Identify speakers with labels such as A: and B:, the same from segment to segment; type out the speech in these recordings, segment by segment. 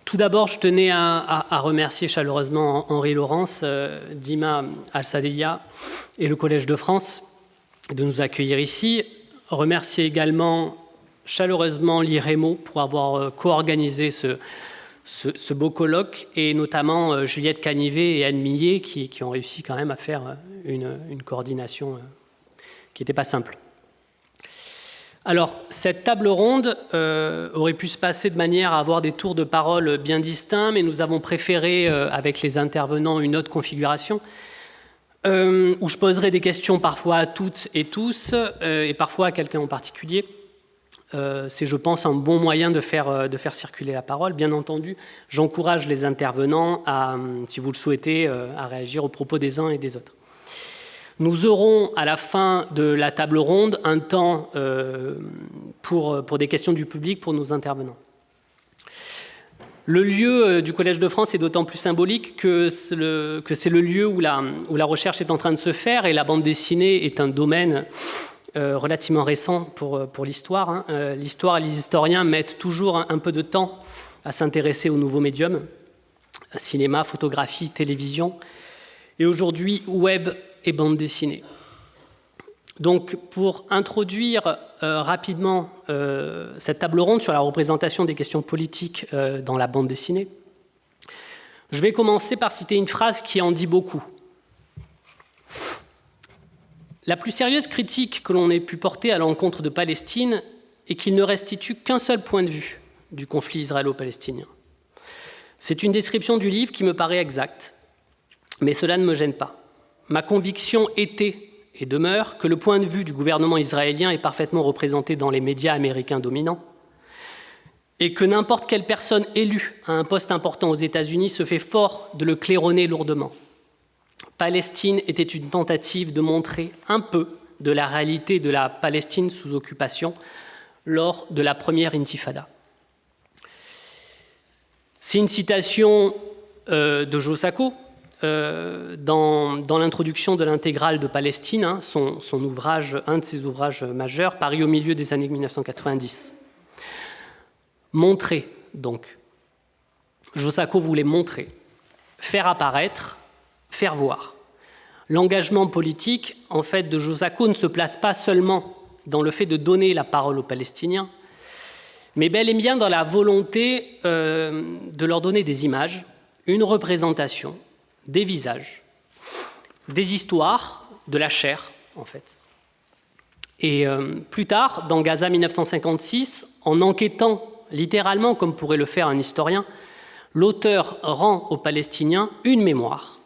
A: Tout d'abord, je tenais à remercier chaleureusement Henri Laurence, Dima Al-Sadiyya et le Collège de France de nous accueillir ici. Remercier également chaleureusement l'IREMO pour avoir co-organisé ce beau colloque, et notamment Juliette Canivet et Anne Millet qui ont réussi quand même à faire une coordination qui n'était pas simple. Alors, cette table ronde aurait pu se passer de manière à avoir des tours de parole bien distincts, mais nous avons préféré, avec les intervenants, une autre configuration, où je poserai des questions parfois à toutes et tous, et parfois à quelqu'un en particulier. C'est, je pense, un bon moyen de faire circuler la parole. Bien entendu, j'encourage les intervenants, si vous le souhaitez, à réagir aux propos des uns et des autres. Nous aurons à la fin de la table ronde un temps pour des questions du public pour nos intervenants. Le lieu du Collège de France est d'autant plus symbolique que c'est le lieu où la recherche est en train de se faire, et la bande dessinée est un domaine relativement récent pour l'histoire. L'histoire et les historiens mettent toujours un peu de temps à s'intéresser aux nouveaux médiums, cinéma, photographie, télévision, et aujourd'hui web et bande dessinée. Donc, pour introduire rapidement cette table ronde sur la représentation des questions politiques dans la bande dessinée, je vais commencer par citer une phrase qui en dit beaucoup. La plus sérieuse critique que l'on ait pu porter à l'encontre de Palestine est qu'il ne restitue qu'un seul point de vue du conflit israélo-palestinien. C'est une description du livre qui me paraît exacte, mais cela ne me gêne pas. Ma conviction était et demeure que le point de vue du gouvernement israélien est parfaitement représenté dans les médias américains dominants, et que n'importe quelle personne élue à un poste important aux États-Unis se fait fort de le claironner lourdement. Palestine était une tentative de montrer un peu de la réalité de la Palestine sous occupation lors de la première intifada. C'est une citation de Jo Sacco, dans l'introduction de l'intégrale de Palestine, son ouvrage, un de ses ouvrages majeurs, paru au milieu des années 1990. Montrer, donc. Jo Sacco voulait montrer, faire apparaître, faire voir. L'engagement politique, en fait, de Jo Sacco ne se place pas seulement dans le fait de donner la parole aux Palestiniens, mais bel et bien dans la volonté de leur donner des images, une représentation, des visages, des histoires, de la chair, en fait. Et plus tard, dans Gaza 1956, en enquêtant littéralement, comme pourrait le faire un historien, l'auteur rend aux Palestiniens une mémoire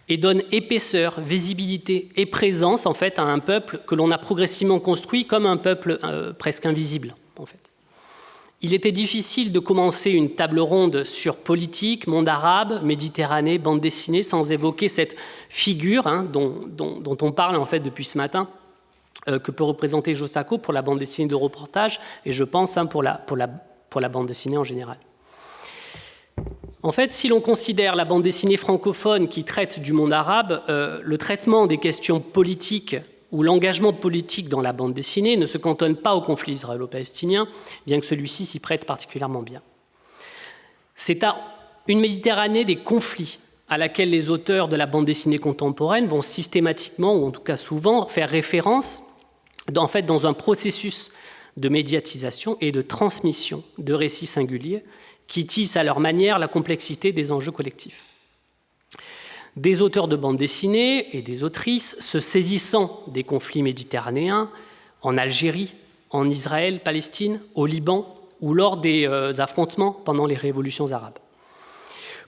A: et donne épaisseur, visibilité et présence, en fait, à un peuple que l'on a progressivement construit comme un peuple presque invisible, en fait. Il était difficile de commencer une table ronde sur politique, monde arabe, Méditerranée, bande dessinée, sans évoquer cette figure dont on parle en fait depuis ce matin, que peut représenter Jo Sacco pour la bande dessinée de reportage, et je pense pour la bande dessinée en général. En fait, si l'on considère la bande dessinée francophone qui traite du monde arabe, le traitement des questions politiques où l'engagement politique dans la bande dessinée ne se cantonne pas au conflit israélo-palestinien, bien que celui-ci s'y prête particulièrement bien. C'est à une Méditerranée des conflits à laquelle les auteurs de la bande dessinée contemporaine vont systématiquement, ou en tout cas souvent, faire référence en fait, dans un processus de médiatisation et de transmission de récits singuliers qui tissent à leur manière la complexité des enjeux collectifs. Des auteurs de bande dessinée et des autrices se saisissant des conflits méditerranéens en Algérie, en Israël, Palestine, au Liban ou lors des affrontements pendant les révolutions arabes.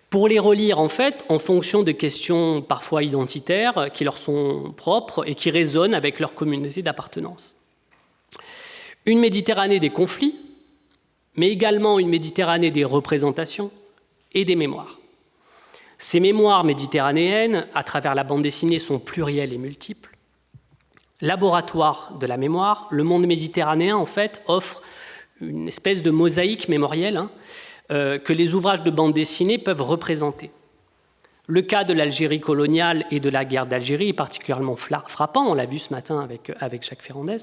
A: Pour les relire, en fait, en fonction de questions parfois identitaires qui leur sont propres et qui résonnent avec leur communauté d'appartenance. Une Méditerranée des conflits, mais également une Méditerranée des représentations et des mémoires. Ces mémoires méditerranéennes, à travers la bande dessinée, sont plurielles et multiples. Laboratoire de la mémoire, le monde méditerranéen, en fait, offre une espèce de mosaïque mémorielle que les ouvrages de bande dessinée peuvent représenter. Le cas de l'Algérie coloniale et de la guerre d'Algérie est particulièrement frappant, on l'a vu ce matin avec Jacques Ferrandez.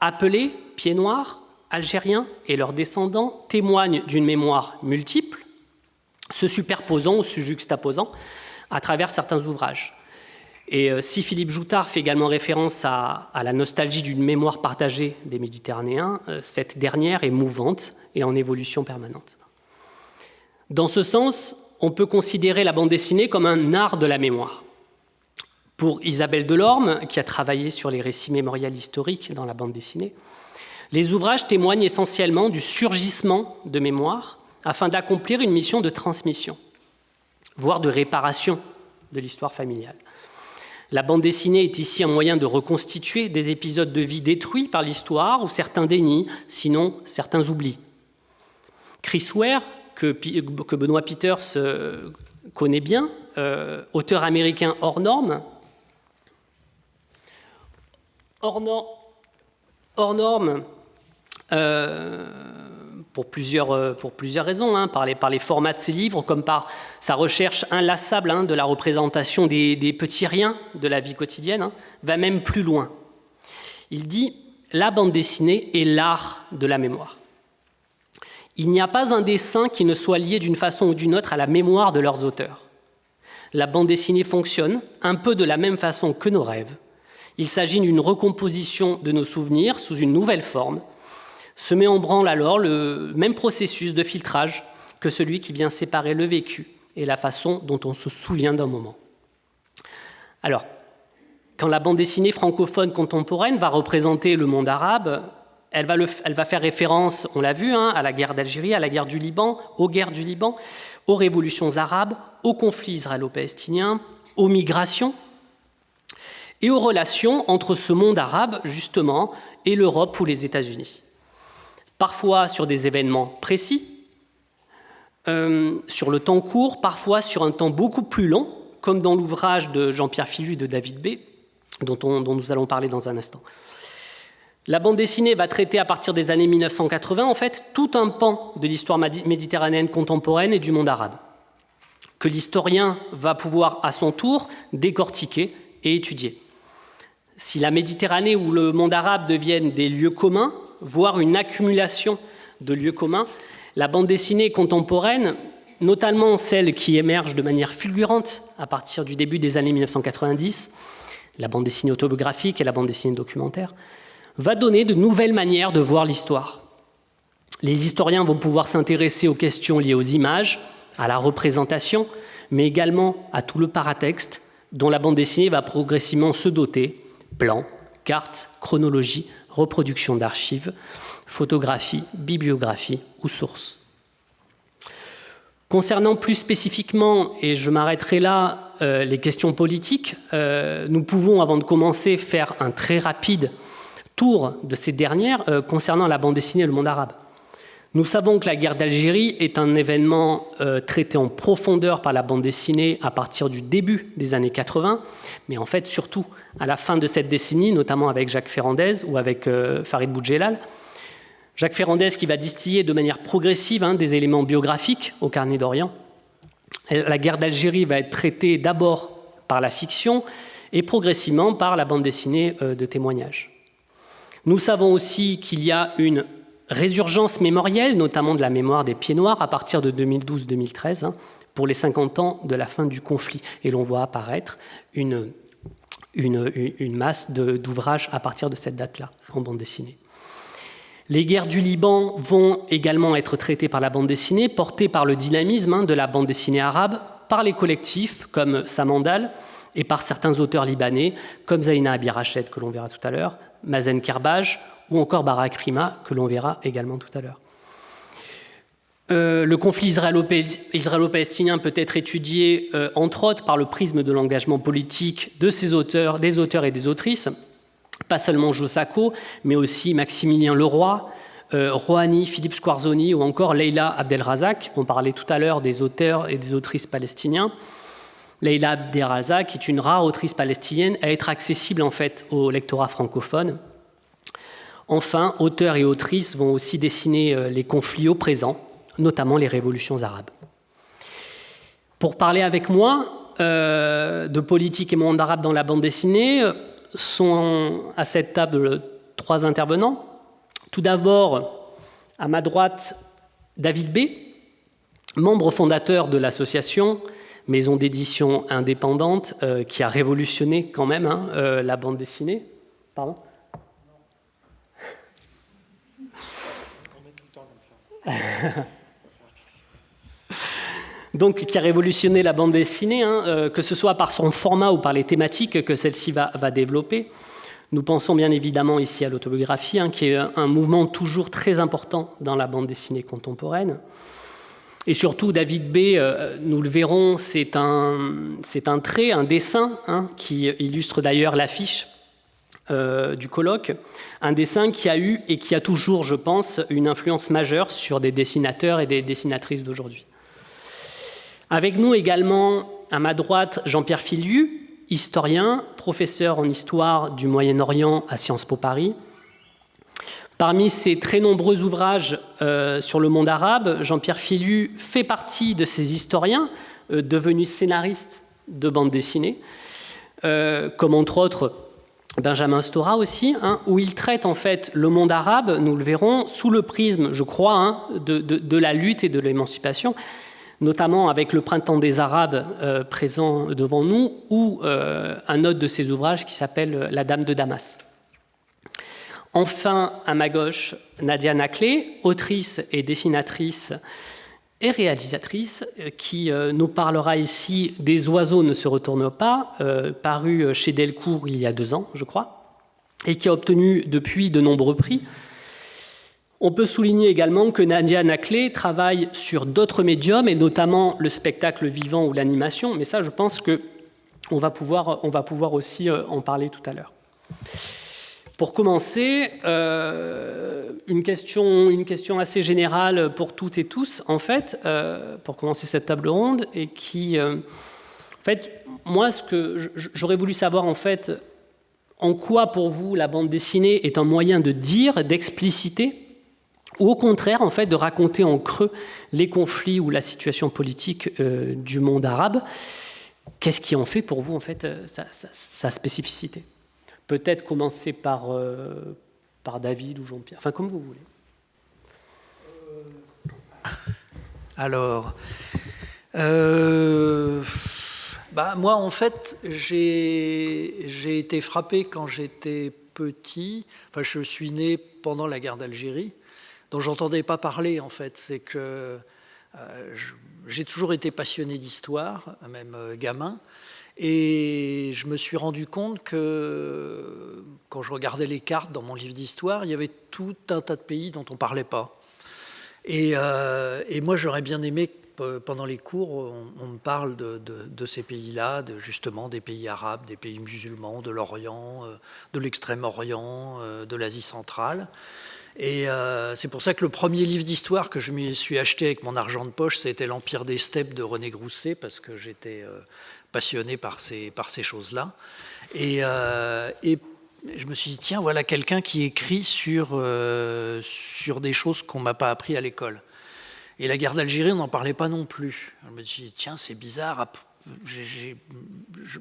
A: Appelé, pied noir, algériens et leurs descendants témoignent d'une mémoire multiple, se superposant ou se juxtaposant à travers certains ouvrages. Et si Philippe Joutard fait également référence à la nostalgie d'une mémoire partagée des Méditerranéens, cette dernière est mouvante et en évolution permanente. Dans ce sens, on peut considérer la bande dessinée comme un art de la mémoire. Pour Isabelle Delorme, qui a travaillé sur les récits mémoriels historiques dans la bande dessinée, les ouvrages témoignent essentiellement du surgissement de mémoire afin d'accomplir une mission de transmission, voire de réparation de l'histoire familiale. La bande dessinée est ici un moyen de reconstituer des épisodes de vie détruits par l'histoire ou certains dénis, sinon certains oublis. Chris Ware, que Benoît Peters connaît bien, auteur américain hors norme, pour plusieurs raisons, par les formats de ses livres, comme par sa recherche inlassable de la représentation des petits riens de la vie quotidienne, va même plus loin. Il dit « La bande dessinée est l'art de la mémoire. Il n'y a pas un dessin qui ne soit lié d'une façon ou d'une autre à la mémoire de leurs auteurs. La bande dessinée fonctionne un peu de la même façon que nos rêves. Il s'agit d'une recomposition de nos souvenirs sous une nouvelle forme. Se met en branle alors le même processus de filtrage que celui qui vient séparer le vécu et la façon dont on se souvient d'un moment. » Alors, quand la bande dessinée francophone contemporaine va représenter le monde arabe, elle va faire référence, on l'a vu, à la guerre d'Algérie, à la guerre du Liban, aux guerres du Liban, aux révolutions arabes, aux conflits israélo-palestiniens, aux migrations et aux relations entre ce monde arabe, justement, et l'Europe ou les États-Unis. Parfois sur des événements précis, sur le temps court, parfois sur un temps beaucoup plus long, comme dans l'ouvrage de Jean-Pierre Filu et de David B., dont nous allons parler dans un instant. La bande dessinée va traiter à partir des années 1980, en fait, tout un pan de l'histoire méditerranéenne contemporaine et du monde arabe, que l'historien va pouvoir à son tour décortiquer et étudier. Si la Méditerranée ou le monde arabe deviennent des lieux communs, voire une accumulation de lieux communs, la bande dessinée contemporaine, notamment celle qui émerge de manière fulgurante à partir du début des années 1990, la bande dessinée autobiographique et la bande dessinée documentaire, va donner de nouvelles manières de voir l'histoire. Les historiens vont pouvoir s'intéresser aux questions liées aux images, à la représentation, mais également à tout le paratexte dont la bande dessinée va progressivement se doter, plans, cartes, chronologie, reproduction d'archives, photographie, bibliographie ou sources. Concernant plus spécifiquement, et je m'arrêterai là, les questions politiques, nous pouvons, avant de commencer, faire un très rapide tour de ces dernières concernant la bande dessinée et le monde arabe. Nous savons que la guerre d'Algérie est un événement traité en profondeur par la bande dessinée à partir du début des années 80, mais en fait surtout à la fin de cette décennie, notamment avec Jacques Ferrandez ou avec Farid Boudjelal. Jacques Ferrandez qui va distiller de manière progressive des éléments biographiques au Carnet d'Orient. La guerre d'Algérie va être traitée d'abord par la fiction et progressivement par la bande dessinée de témoignages. Nous savons aussi qu'il y a une résurgence mémorielle, notamment de la mémoire des Pieds Noirs, à partir de 2012-2013, pour les 50 ans de la fin du conflit. Et l'on voit apparaître une masse d'ouvrages à partir de cette date-là, en bande dessinée. Les guerres du Liban vont également être traitées par la bande dessinée, portées par le dynamisme de la bande dessinée arabe, par les collectifs comme Samandal et par certains auteurs libanais, comme Zaina Abirached, que l'on verra tout à l'heure, Mazen Kerbaj ou encore Barak Rima, que l'on verra également tout à l'heure. Le conflit israélo-palestinien peut être étudié, entre autres, par le prisme de l'engagement politique de ces auteurs, des auteurs et des autrices, pas seulement Jo Sacco, mais aussi Maximilien Leroy, Rouhani, Philippe Squarzoni ou encore Leila Abdelrazak. On parlait tout à l'heure des auteurs et des autrices palestiniens. Leila Abdelrazak est une rare autrice palestinienne à être accessible en fait au lectorat francophone. Enfin, auteurs et autrices vont aussi dessiner les conflits au présent, notamment les révolutions arabes. Pour parler avec moi de politique et monde arabe dans la bande dessinée, sont à cette table 3 intervenants. Tout d'abord, À ma droite, David B., membre fondateur de l'association, maison d'édition indépendante, qui a révolutionné quand même la bande dessinée. Pardon ? Donc, qui a révolutionné la bande dessinée, que ce soit par son format ou par les thématiques que celle-ci va développer. Nous pensons bien évidemment ici à l'autobiographie, qui est un mouvement toujours très important dans la bande dessinée contemporaine. Et surtout, David B., nous le verrons, c'est un trait, un dessin, qui illustre d'ailleurs l'affiche du colloque, un dessin qui a eu et qui a toujours, je pense, une influence majeure sur des dessinateurs et des dessinatrices d'aujourd'hui. Avec nous également, à ma droite, Jean-Pierre Filiu, historien, professeur en histoire du Moyen-Orient à Sciences Po Paris. Parmi ses très nombreux ouvrages sur le monde arabe, Jean-Pierre Filiu fait partie de ces historiens devenus scénaristes de bande dessinée, comme entre autres Benjamin Stora aussi, où il traite en fait le monde arabe, nous le verrons, sous le prisme, je crois, de la lutte et de l'émancipation, notamment avec le Printemps des Arabes présent devant nous, ou un autre de ses ouvrages qui s'appelle La Dame de Damas. Enfin, à ma gauche, Nadia Naclé, autrice et dessinatrice et réalisatrice, qui nous parlera ici des Oiseaux ne se retournent pas, paru chez Delcourt il y a 2 ans, je crois, et qui a obtenu depuis de nombreux prix. On peut souligner également que Nadia Naclé travaille sur d'autres médiums, et notamment le spectacle vivant ou l'animation, mais ça, je pense qu'on va pouvoir aussi en parler tout à l'heure. Pour commencer, une question assez générale pour toutes et tous, en fait, pour commencer cette table ronde, et qui, en fait, moi, ce que j'aurais voulu savoir, en fait, en quoi, pour vous, la bande dessinée est un moyen de dire, d'expliciter, ou au contraire, en fait, de raconter en creux les conflits ou la situation politique du monde arabe. Qu'est-ce qui en fait, pour vous, en fait, sa spécificité ? Peut-être commencer par David ou Jean-Pierre, enfin comme vous voulez.
B: Alors, moi en fait, j'ai été frappé quand j'étais petit. Enfin, je suis né pendant la guerre d'Algérie, dont j'entendais pas parler en fait. C'est que j'ai toujours été passionné d'histoire, même gamin. Et je me suis rendu compte que quand je regardais les cartes dans mon livre d'histoire, il y avait tout un tas de pays dont on ne parlait pas. Et moi, j'aurais bien aimé que pendant les cours, on me parle de ces pays-là, justement des pays arabes, des pays musulmans, de l'Orient, de l'Extrême-Orient, de l'Asie centrale. Et c'est pour ça que le premier livre d'histoire que je me suis acheté avec mon argent de poche, c'était l'Empire des steppes de René Grousset, parce que j'étais passionné par ces choses-là. Et je me suis dit, tiens, voilà quelqu'un qui écrit sur des choses qu'on ne m'a pas appris à l'école. Et la guerre d'Algérie, on n'en parlait pas non plus. Je me suis dit, tiens, c'est bizarre. Je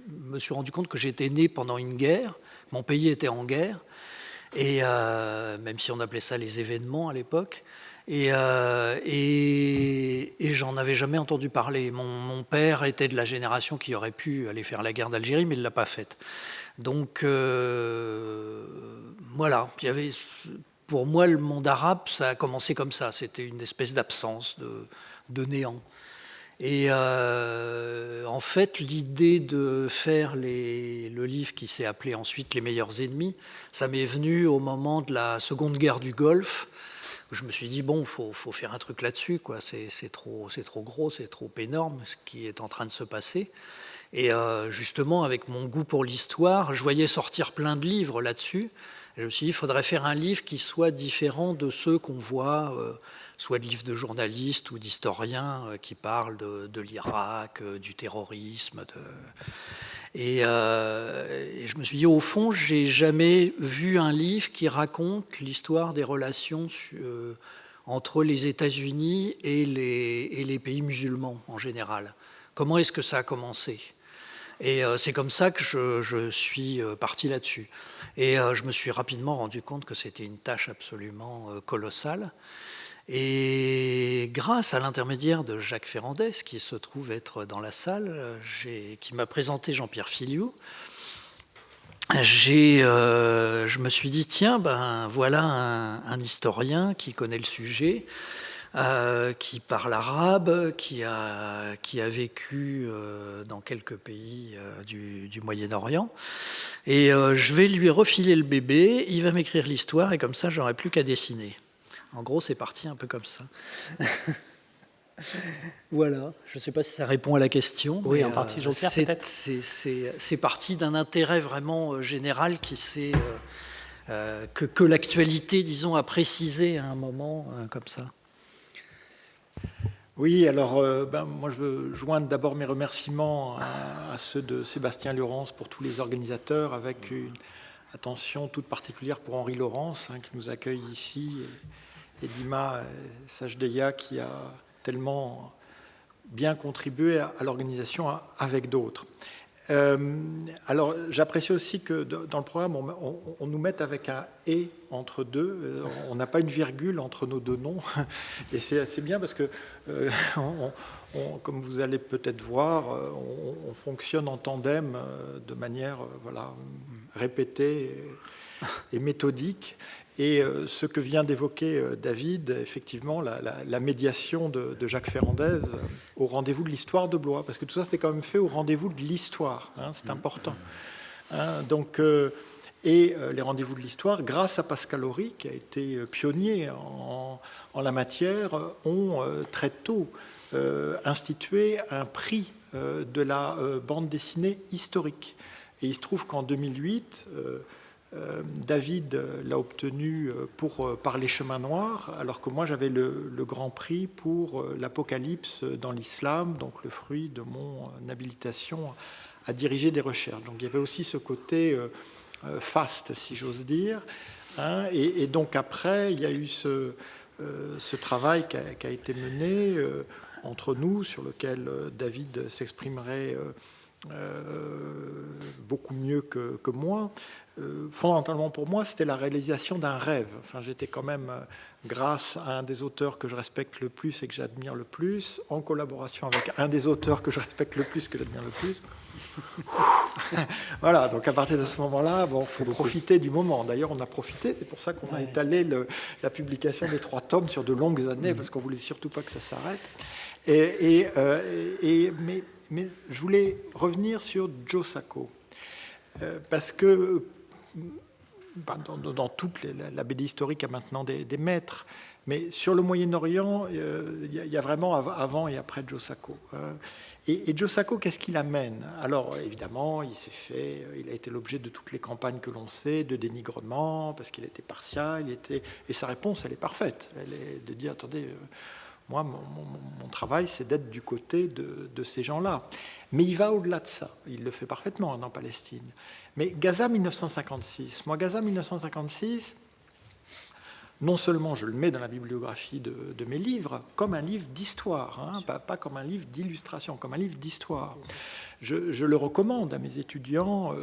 B: me suis rendu compte que j'étais né pendant une guerre, mon pays était en guerre, et même si on appelait ça les événements à l'époque. Et j'en avais jamais entendu parler. Mon père était de la génération qui aurait pu aller faire la guerre d'Algérie, mais il ne l'a pas faite. Donc voilà, il y avait, pour moi, le monde arabe, ça a commencé comme ça. C'était une espèce d'absence, de néant. Et en fait, l'idée de faire le livre qui s'est appelé ensuite Les meilleurs ennemis, ça m'est venu au moment de la Seconde Guerre du Golfe. Je me suis dit, bon, faut faire un truc là-dessus, quoi. C'est trop gros, c'est trop énorme ce qui est en train de se passer. Et justement, avec mon goût pour l'histoire, je voyais sortir plein de livres là-dessus. Et je me suis dit, il faudrait faire un livre qui soit différent de ceux qu'on voit, soit de livres de journalistes ou d'historiens qui parlent de l'Irak, du terrorisme. Et je me suis dit, au fond, j'ai jamais vu un livre qui raconte l'histoire des relations entre les États-Unis et les pays musulmans en général. Comment est-ce que ça a commencé ? Et c'est comme ça que je suis parti là-dessus. Et je me suis rapidement rendu compte que c'était une tâche absolument colossale. Et grâce à l'intermédiaire de Jacques Ferrandez, qui se trouve être dans la salle, qui m'a présenté Jean-Pierre Filiou, je me suis dit, tiens, ben, voilà un historien qui connaît le sujet, qui parle arabe, qui a vécu dans quelques pays du Moyen-Orient. Et je vais lui refiler le bébé, il va m'écrire l'histoire, et comme ça, j'aurai plus qu'à dessiner. En gros, c'est parti un peu comme ça. Voilà, je ne sais pas si ça répond à la question.
A: Oui, en partie, Jean-Pierre, peut-être.
B: C'est parti d'un intérêt vraiment général qui que l'actualité, disons, a précisé à un moment comme ça.
C: Oui, alors moi je veux joindre d'abord mes remerciements à ceux de Sébastien Laurence pour tous les organisateurs, avec une attention toute particulière pour Henri Laurence qui nous accueille ici, et Dima Sajdeya qui a tellement bien contribué à l'organisation avec d'autres. Alors j'apprécie aussi que dans le programme on nous mette avec un « et » entre deux, on n'a pas une virgule entre nos deux noms, et c'est assez bien parce que comme vous allez peut-être voir, on fonctionne en tandem de manière voilà, répétée et méthodique. Et ce que vient d'évoquer David, effectivement, la médiation de Jacques Ferrandez au rendez-vous de l'histoire de Blois, parce que tout ça, c'est quand même fait au rendez-vous de l'histoire, c'est important. Donc, les rendez-vous de l'histoire, grâce à Pascal Horry, qui a été pionnier en la matière, ont très tôt institué un prix de la bande dessinée historique. Et il se trouve qu'en 2008... David l'a obtenu par Les Chemins Noirs, alors que moi j'avais le grand prix pour l'Apocalypse dans l'islam, donc le fruit de mon habilitation à diriger des recherches. Donc il y avait aussi ce côté faste, si j'ose dire. Et donc après, il y a eu ce travail qui a été mené entre nous, sur lequel David s'exprimerait beaucoup mieux que moi. Fondamentalement pour moi, c'était la réalisation d'un rêve. Enfin, j'étais quand même, grâce à un des auteurs que je respecte le plus et que j'admire le plus, en collaboration avec un des auteurs que je respecte le plus, que j'admire le plus. Voilà, donc à partir de ce moment-là, il faut profiter du moment. D'ailleurs, on a profité, c'est pour ça qu'on a étalé la publication des 3 tomes sur de longues années, parce qu'on ne voulait surtout pas que ça s'arrête. Mais je voulais revenir sur Joe Sacco, parce que dans toute la BD historique, il y a maintenant des maîtres, mais sur le Moyen-Orient, il y a vraiment avant et après Joe Sacco. Et Joe Sacco, qu'est-ce qu'il amène? Alors, évidemment, il a été l'objet de toutes les campagnes que l'on sait, de dénigrement, parce qu'il était partial, et sa réponse, elle est parfaite. Elle est de dire, attendez... Moi, mon travail, c'est d'être du côté de ces gens-là. Mais il va au-delà de ça. Il le fait parfaitement dans Palestine. Mais Gaza 1956, Gaza 1956, non seulement je le mets dans la bibliographie de mes livres, comme un livre d'histoire, pas comme un livre d'illustration, comme un livre d'histoire. Je le recommande à mes étudiants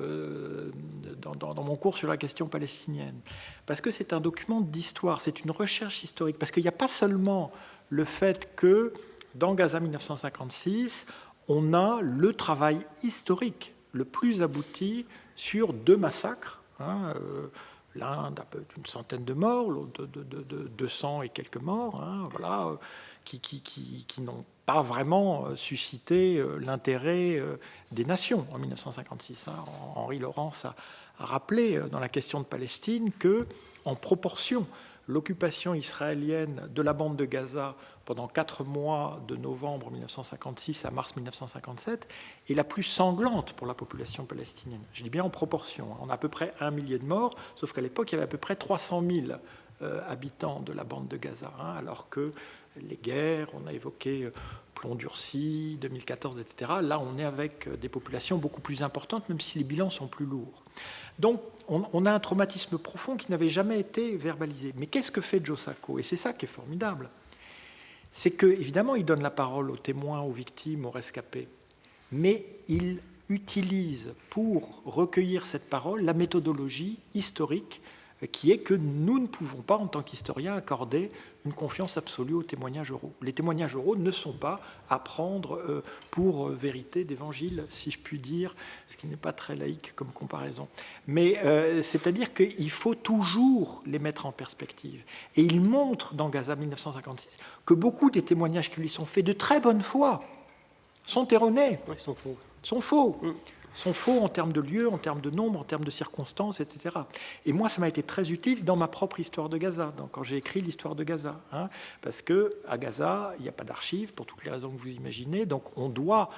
C: dans mon cours sur la question palestinienne, parce que c'est un document d'histoire, c'est une recherche historique, parce qu'il n'y a pas seulement le fait que, dans Gaza 1956, on a le travail historique le plus abouti sur 2 massacres, l'un d'une centaine de morts, l'autre de 200 et quelques morts, voilà, qui n'ont pas vraiment suscité l'intérêt des nations en 1956. Henri Laurence a rappelé dans la question de Palestine que, en proportion, l'occupation israélienne de la bande de Gaza pendant 4 mois de novembre 1956 à mars 1957 est la plus sanglante pour la population palestinienne. Je dis bien en proportion. On a à peu près 1 millier de morts, sauf qu'à l'époque, il y avait à peu près 300 000 habitants de la bande de Gaza, alors que les guerres, on a évoqué Plomb durci, 2014, etc. Là, on est avec des populations beaucoup plus importantes, même si les bilans sont plus lourds. Donc, on a un traumatisme profond qui n'avait jamais été verbalisé. Mais qu'est-ce que fait Joe Sacco? Et c'est ça qui est formidable. C'est qu'évidemment, il donne la parole aux témoins, aux victimes, aux rescapés. Mais il utilise pour recueillir cette parole la méthodologie historique qui est que nous ne pouvons pas, en tant qu'historiens, accorder une confiance absolue aux témoignages oraux. Les témoignages oraux ne sont pas à prendre pour vérité d'évangile, si je puis dire, ce qui n'est pas très laïque comme comparaison. Mais c'est-à-dire qu'il faut toujours les mettre en perspective. Et il montre dans Gaza 1956 que beaucoup des témoignages qui lui sont faits de très bonne foi sont erronés.
A: Ouais, ils sont faux.
C: Sont faux. Sont faux en termes de lieu, en termes de nombre, en termes de circonstances, etc. Et moi, ça m'a été très utile dans ma propre histoire de Gaza, donc quand j'ai écrit l'histoire de Gaza. Parce qu'à Gaza, il n'y a pas d'archives, pour toutes les raisons que vous imaginez, donc on doit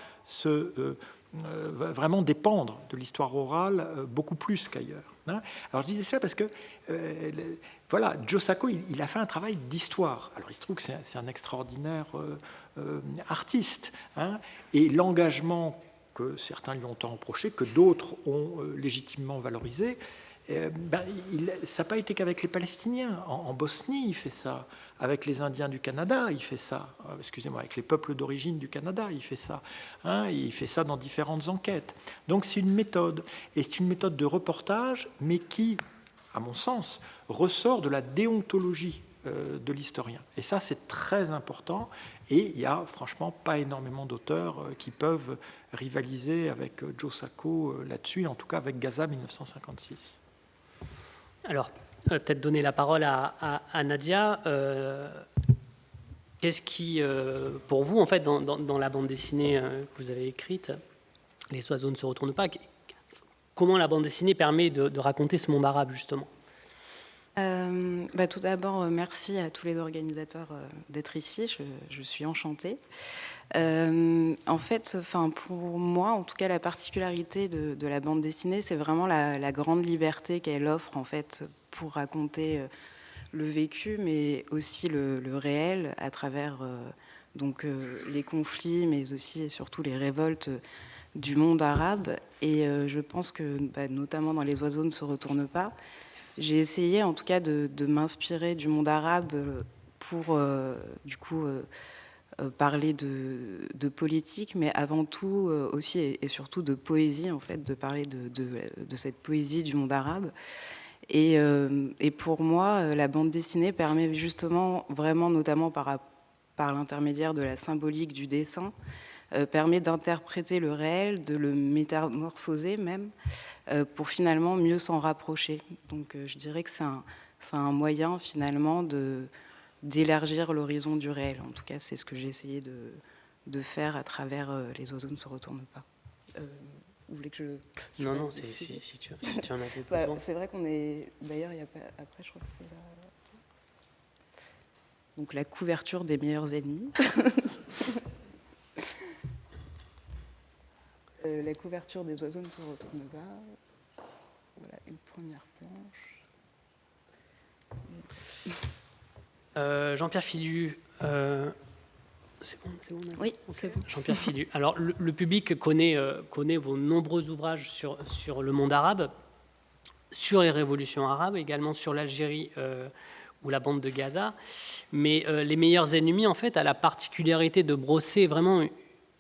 C: vraiment dépendre de l'histoire orale beaucoup plus qu'ailleurs. Alors je disais ça parce que voilà, Joe Sacco, il a fait un travail d'histoire. Alors il se trouve que c'est un extraordinaire artiste, et l'engagement que certains lui ont reproché, que d'autres ont légitimement valorisé, ça n'a pas été qu'avec les Palestiniens. En Bosnie, il fait ça. Avec les Indiens du Canada, il fait ça. Excusez-moi, avec les peuples d'origine du Canada, il fait ça. Il fait ça dans différentes enquêtes. Donc c'est une méthode. Et c'est une méthode de reportage, mais qui, à mon sens, ressort de la déontologie de l'historien. Et ça, c'est très important. Et il n'y a franchement pas énormément d'auteurs qui peuvent rivaliser avec Joe Sacco là-dessus, en tout cas avec Gaza 1956.
A: Alors, peut-être donner la parole à Nadia. Qu'est-ce qui, pour vous, en fait, dans la bande dessinée que vous avez écrite, Les oiseaux ne se retournent pas, comment la bande dessinée permet de raconter ce monde arabe, justement?
D: Tout d'abord, merci à tous les organisateurs d'être ici. Je suis enchantée. En fait, pour moi, en tout cas, la particularité de la bande dessinée, c'est vraiment la grande liberté qu'elle offre, en fait, pour raconter le vécu, mais aussi le réel, à travers les conflits, mais aussi et surtout les révoltes du monde arabe. Et je pense que, notamment dans Les oiseaux ne se retournent pas, j'ai essayé en tout cas de m'inspirer du monde arabe pour parler de politique, mais avant tout aussi et surtout de poésie, en fait, de parler de cette poésie du monde arabe. Et pour moi, la bande dessinée permet justement, vraiment notamment par l'intermédiaire de la symbolique du dessin, permet d'interpréter le réel, de le métamorphoser même, pour finalement mieux s'en rapprocher. Donc je dirais que c'est un moyen finalement d'élargir l'horizon du réel. En tout cas, c'est ce que j'ai essayé de faire à travers Les oiseaux ne se retournent pas. Vous voulez que je
A: Non, si tu en as besoin.
D: C'est vrai qu'on est... D'ailleurs, il y a pas... après, je crois que c'est donc la couverture des meilleurs ennemis. La couverture des oiseaux ne se retourne pas. Voilà, une première planche.
A: Jean-Pierre Philu, c'est bon
D: Oui, c'est bon.
A: Jean-Pierre Philu. Alors, le public connaît vos nombreux ouvrages sur le monde arabe, sur les révolutions arabes, également sur l'Algérie ou la bande de Gaza. Mais Les meilleurs ennemis, en fait, a la particularité de brosser vraiment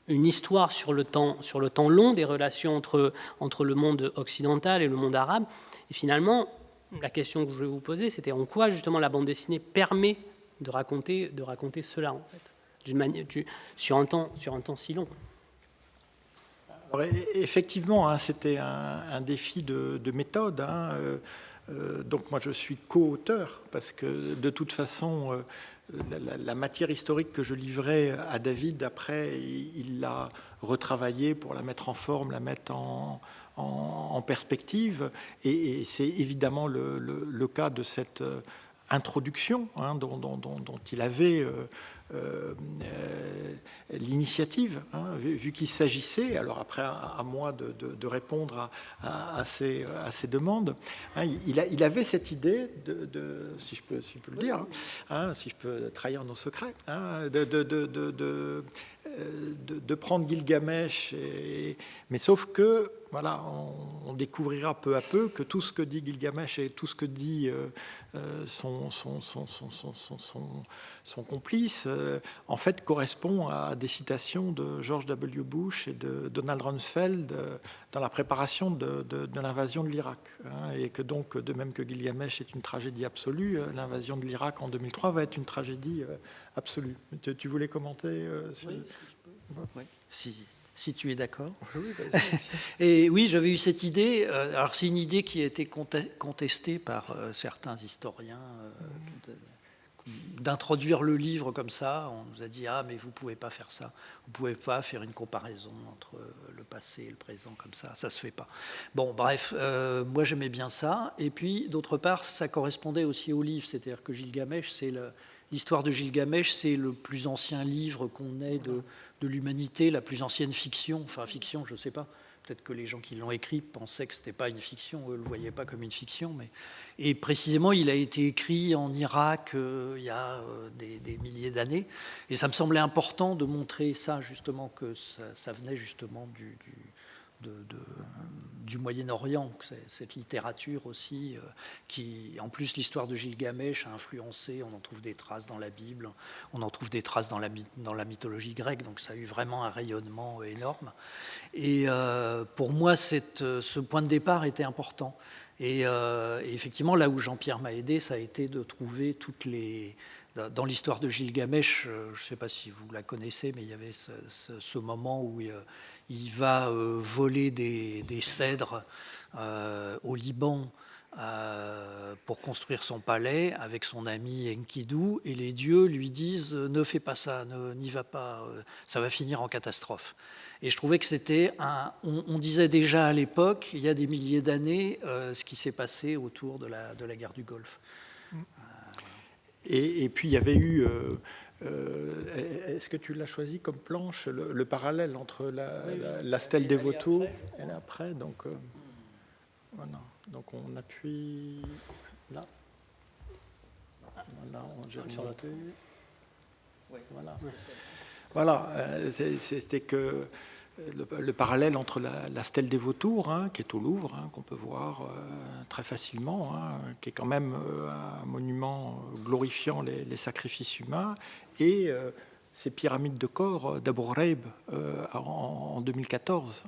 A: une histoire sur le temps long des relations entre le monde occidental et le monde arabe. Et finalement, la question que je voulais vous poser, c'était en quoi justement la bande dessinée permet de raconter cela, en fait, sur un temps si long.
C: Alors, effectivement, c'était un défi de méthode. Donc moi, je suis co-auteur parce que de toute façon, la matière historique que je livrais à David, après, il l'a retravaillée pour la mettre en forme, la mettre en perspective. Et c'est évidemment le cas de cette introduction dont il avait l'initiative, vu qu'il s'agissait, alors après à moi de répondre à ces demandes, il avait cette idée si je peux le dire, si je peux trahir nos secrets, de prendre Gilgamesh, mais sauf que voilà, on découvrira peu à peu que tout ce que dit Gilgamesh et tout ce que dit son complice, en fait, correspond à des citations de George W. Bush et de Donald Rumsfeld dans la préparation de l'invasion de l'Irak. Et que donc, de même que Gilgamesh est une tragédie absolue, l'invasion de l'Irak en 2003 va être une tragédie absolue. Tu voulais commenter
B: Oui, si je peux. Oui. Si tu es d'accord.
C: Oui,
B: et oui, j'avais eu cette idée. Alors, c'est une idée qui a été contestée par certains historiens, d'introduire le livre comme ça. On nous a dit, ah, mais vous ne pouvez pas faire ça. Vous ne pouvez pas faire une comparaison entre le passé et le présent comme ça. Ça ne se fait pas. Bon, bref, moi, j'aimais bien ça. Et puis, d'autre part, ça correspondait aussi au livre. C'est-à-dire que Gilgamesh, l'histoire de Gilgamesh, c'est le plus ancien livre qu'on ait de l'humanité, la plus ancienne fiction. Enfin, fiction, je ne sais pas. Peut-être que les gens qui l'ont écrit pensaient que ce n'était pas une fiction, eux ne le voyaient pas comme une fiction. Et précisément, il a été écrit en Irak il y a des milliers d'années. Et ça me semblait important de montrer ça, justement, que ça venait justement du Moyen-Orient, cette littérature aussi, qui, en plus, l'histoire de Gilgamesh a influencé, on en trouve des traces dans la Bible, on en trouve des traces dans la mythologie grecque, donc ça a eu vraiment un rayonnement énorme. Et pour moi, ce point de départ était important. Et effectivement, là où Jean-Pierre m'a aidé, ça a été de trouver dans l'histoire de Gilgamesh, je ne sais pas si vous la connaissez, mais il y avait ce moment où il va voler des cèdres au Liban pour construire son palais avec son ami Enkidu, et les dieux lui disent « ne fais pas ça, n'y va pas, ça va finir en catastrophe ». Et je trouvais que c'était on disait déjà à l'époque, il y a des milliers d'années, ce qui s'est passé autour de la guerre du Golfe.
C: Et puis il y avait eu, est-ce que tu l'as choisi comme planche, le parallèle entre la stèle des vautours et l'après, donc voilà, donc on appuie là, voilà, j'ai remonté, voilà, c'était que le parallèle entre la stèle des vautours, qui est au Louvre, qu'on peut voir très facilement, qui est quand même un monument glorifiant les sacrifices humains, et ces pyramides de corps d'Abu Ghraib en 2014,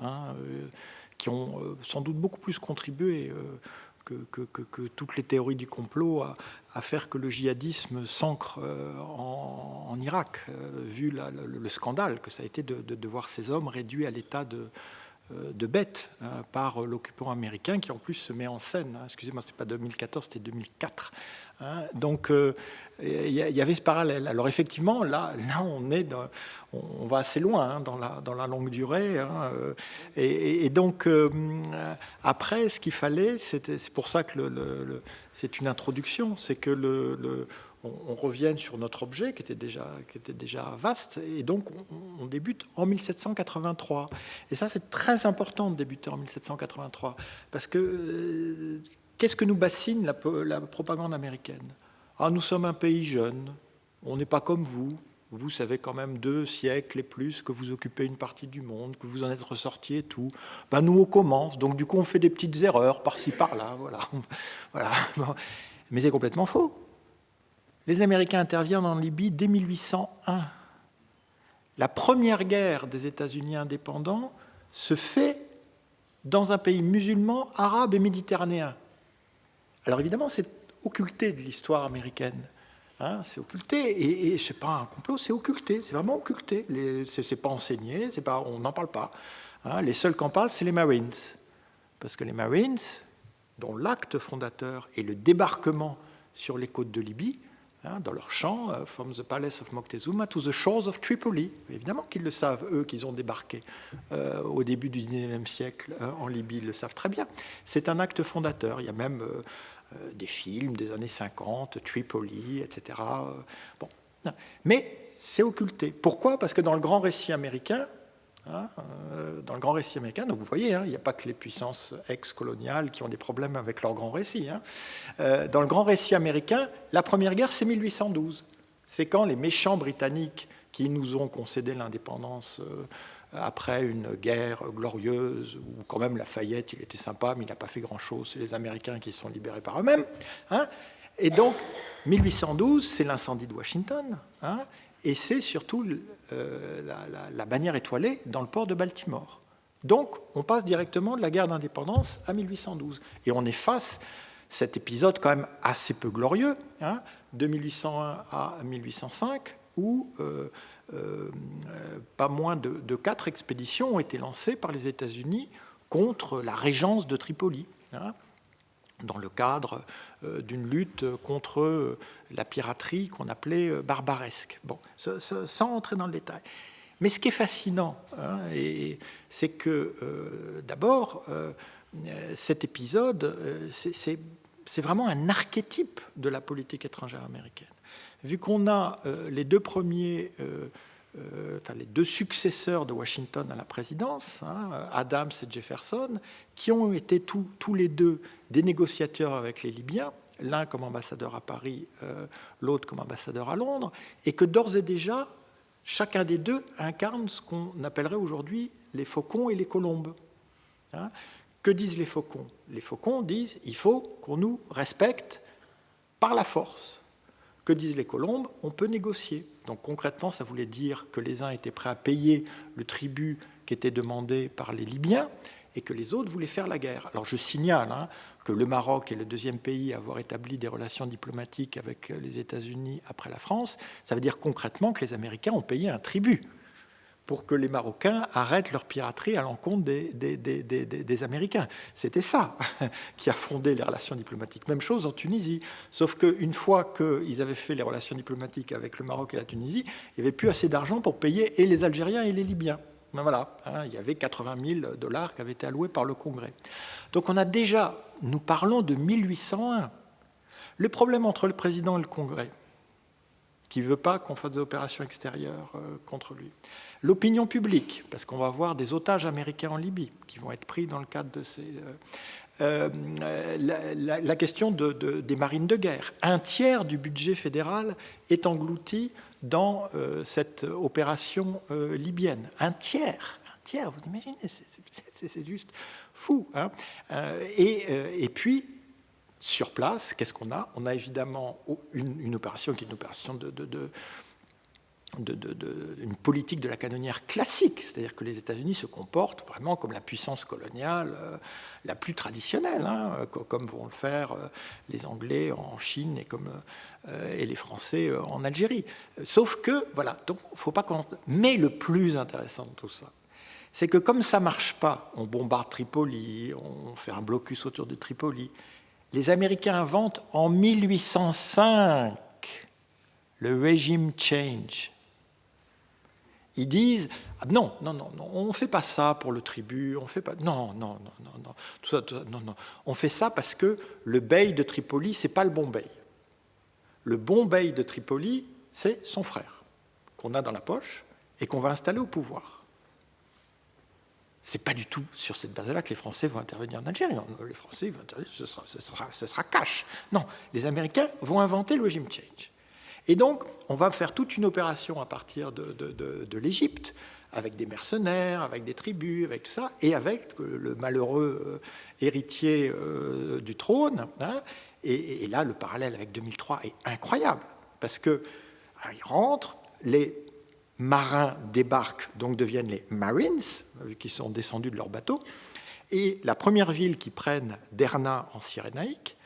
C: qui ont sans doute beaucoup plus contribué que toutes les théories du complot à faire que le djihadisme s'ancre en Irak, vu le scandale que ça a été de voir ces hommes réduits à l'état de bêtes par l'occupant américain, qui en plus se met en scène. Excusez-moi, ce n'était pas 2014, c'était 2004. Donc il y avait ce parallèle. Alors effectivement, là on va assez loin dans la longue durée. Et donc après, ce qu'il fallait, c'est pour ça que c'est une introduction, c'est que on revienne sur notre objet qui était déjà vaste, et donc on débute en 1783. Et ça, c'est très important de débuter en 1783, parce que qu'est-ce que nous bassine la propagande américaine ? Nous sommes un pays jeune, on n'est pas comme vous. Vous savez quand même 2 siècles et plus que vous occupez une partie du monde, que vous en êtes ressortis et tout. Nous, on commence, donc du coup, on fait des petites erreurs par-ci, par-là, voilà. Mais c'est complètement faux. Les Américains interviennent en Libye dès 1801. La première guerre des États-Unis indépendants se fait dans un pays musulman, arabe et méditerranéen. Alors évidemment, c'est occulté de l'histoire américaine. C'est occulté, et ce n'est pas un complot, c'est occulté, c'est vraiment occulté. Ce n'est pas enseigné, on n'en parle pas. Les seuls qui en parlent, c'est les Marines. Parce que les Marines, dont l'acte fondateur est le débarquement sur les côtes de Libye, dans leur chant, « From the palace of Moctezuma to the shores of Tripoli ». Évidemment qu'ils le savent, eux, qu'ils ont débarqué au début du XIXe siècle en Libye, ils le savent très bien. C'est un acte fondateur. Il y a même des films des années 50, Tripoli, etc. Bon. Mais c'est occulté. Pourquoi ? Parce que dans le grand récit américain, donc vous voyez, il n'y a pas que les puissances ex-coloniales qui ont des problèmes avec leur grand récit. Dans le grand récit américain, la première guerre, c'est 1812. C'est quand les méchants britanniques qui nous ont concédé l'indépendance après une guerre glorieuse, où quand même Lafayette, il était sympa, mais il n'a pas fait grand-chose, c'est les Américains qui se sont libérés par eux-mêmes. Et donc, 1812, c'est l'incendie de Washington, hein, et c'est surtout la bannière étoilée dans le port de Baltimore. Donc, on passe directement de la guerre d'indépendance à 1812. Et on efface cet épisode quand même assez peu glorieux, hein, de 1801 à 1805, où pas moins de 4 expéditions ont été lancées par les États-Unis contre la régence de Tripoli, hein, dans le cadre d'une lutte contre la piraterie qu'on appelait barbaresque. Bon, sans entrer dans le détail. Mais ce qui est fascinant, hein, c'est que d'abord, cet épisode, c'est vraiment un archétype de la politique étrangère américaine. Vu qu'on a les deux premiers, les deux successeurs de Washington à la présidence, hein, Adams et Jefferson, qui ont été tous les deux des négociateurs avec les Libyens, l'un comme ambassadeur à Paris, l'autre comme ambassadeur à Londres, et que d'ores et déjà, chacun des deux incarne ce qu'on appellerait aujourd'hui les faucons et les colombes. Hein. Que disent les faucons? Les faucons disent il faut qu'on nous respecte par la force. Que disent les colombes? On peut négocier. Donc concrètement, ça voulait dire que les uns étaient prêts à payer le tribut qui était demandé par les Libyens et que les autres voulaient faire la guerre. Alors je signale que le Maroc est le deuxième pays à avoir établi des relations diplomatiques avec les États-Unis après la France. Ça veut dire concrètement que les Américains ont payé un tribut pour que les Marocains arrêtent leur piraterie à l'encontre des Américains. C'était ça qui a fondé les relations diplomatiques. Même chose en Tunisie. Sauf qu'une fois qu'ils avaient fait les relations diplomatiques avec le Maroc et la Tunisie, il n'y avait plus assez d'argent pour payer et les Algériens et les Libyens. Ben voilà, il y avait 80 000 $ qui avaient été alloués par le Congrès. Donc on a déjà, nous parlons de 1801. Le problème entre le président et le Congrès, qui ne veut pas qu'on fasse des opérations extérieures contre lui. L'opinion publique, parce qu'on va avoir des otages américains en Libye qui vont être pris dans le cadre de ces... la question des marines de guerre. Un tiers du budget fédéral est englouti dans cette opération libyenne. Un tiers, vous imaginez, c'est juste fou. Hein. Et puis, sur place, qu'est-ce qu'on a? On a évidemment une opération qui est une opération une politique de la canonnière classique, c'est-à-dire que les États-Unis se comportent vraiment comme la puissance coloniale la plus traditionnelle, hein, comme vont le faire les Anglais en Chine et les Français en Algérie. Sauf que, voilà, donc faut pas qu'on... Mais le plus intéressant de tout ça, c'est que comme ça marche pas, on bombarde Tripoli, on fait un blocus autour de Tripoli, les Américains inventent en 1805 le régime change. Ils disent non, on ne fait pas ça pour le tribut, on fait pas non, tout ça, non, on fait ça parce que le bey de Tripoli, c'est pas le bon bey. Le bon bey de Tripoli, c'est son frère qu'on a dans la poche et qu'on va installer au pouvoir. C'est pas du tout sur cette base-là que les Français vont intervenir en Algérie. Les Français vont intervenir, ce sera cash. Non, les Américains vont inventer le régime change. Et donc, on va faire toute une opération à partir de l'Égypte, avec des mercenaires, avec des tribus, avec tout ça, et avec le malheureux héritier du trône. Hein, et là, le parallèle avec 2003 est incroyable, parce qu'ils rentrent, les marins débarquent, donc deviennent les Marines, vu qu'ils sont descendus de leur bateau, et la première ville qu'ils prennent, Derna, en Cyrénaïque,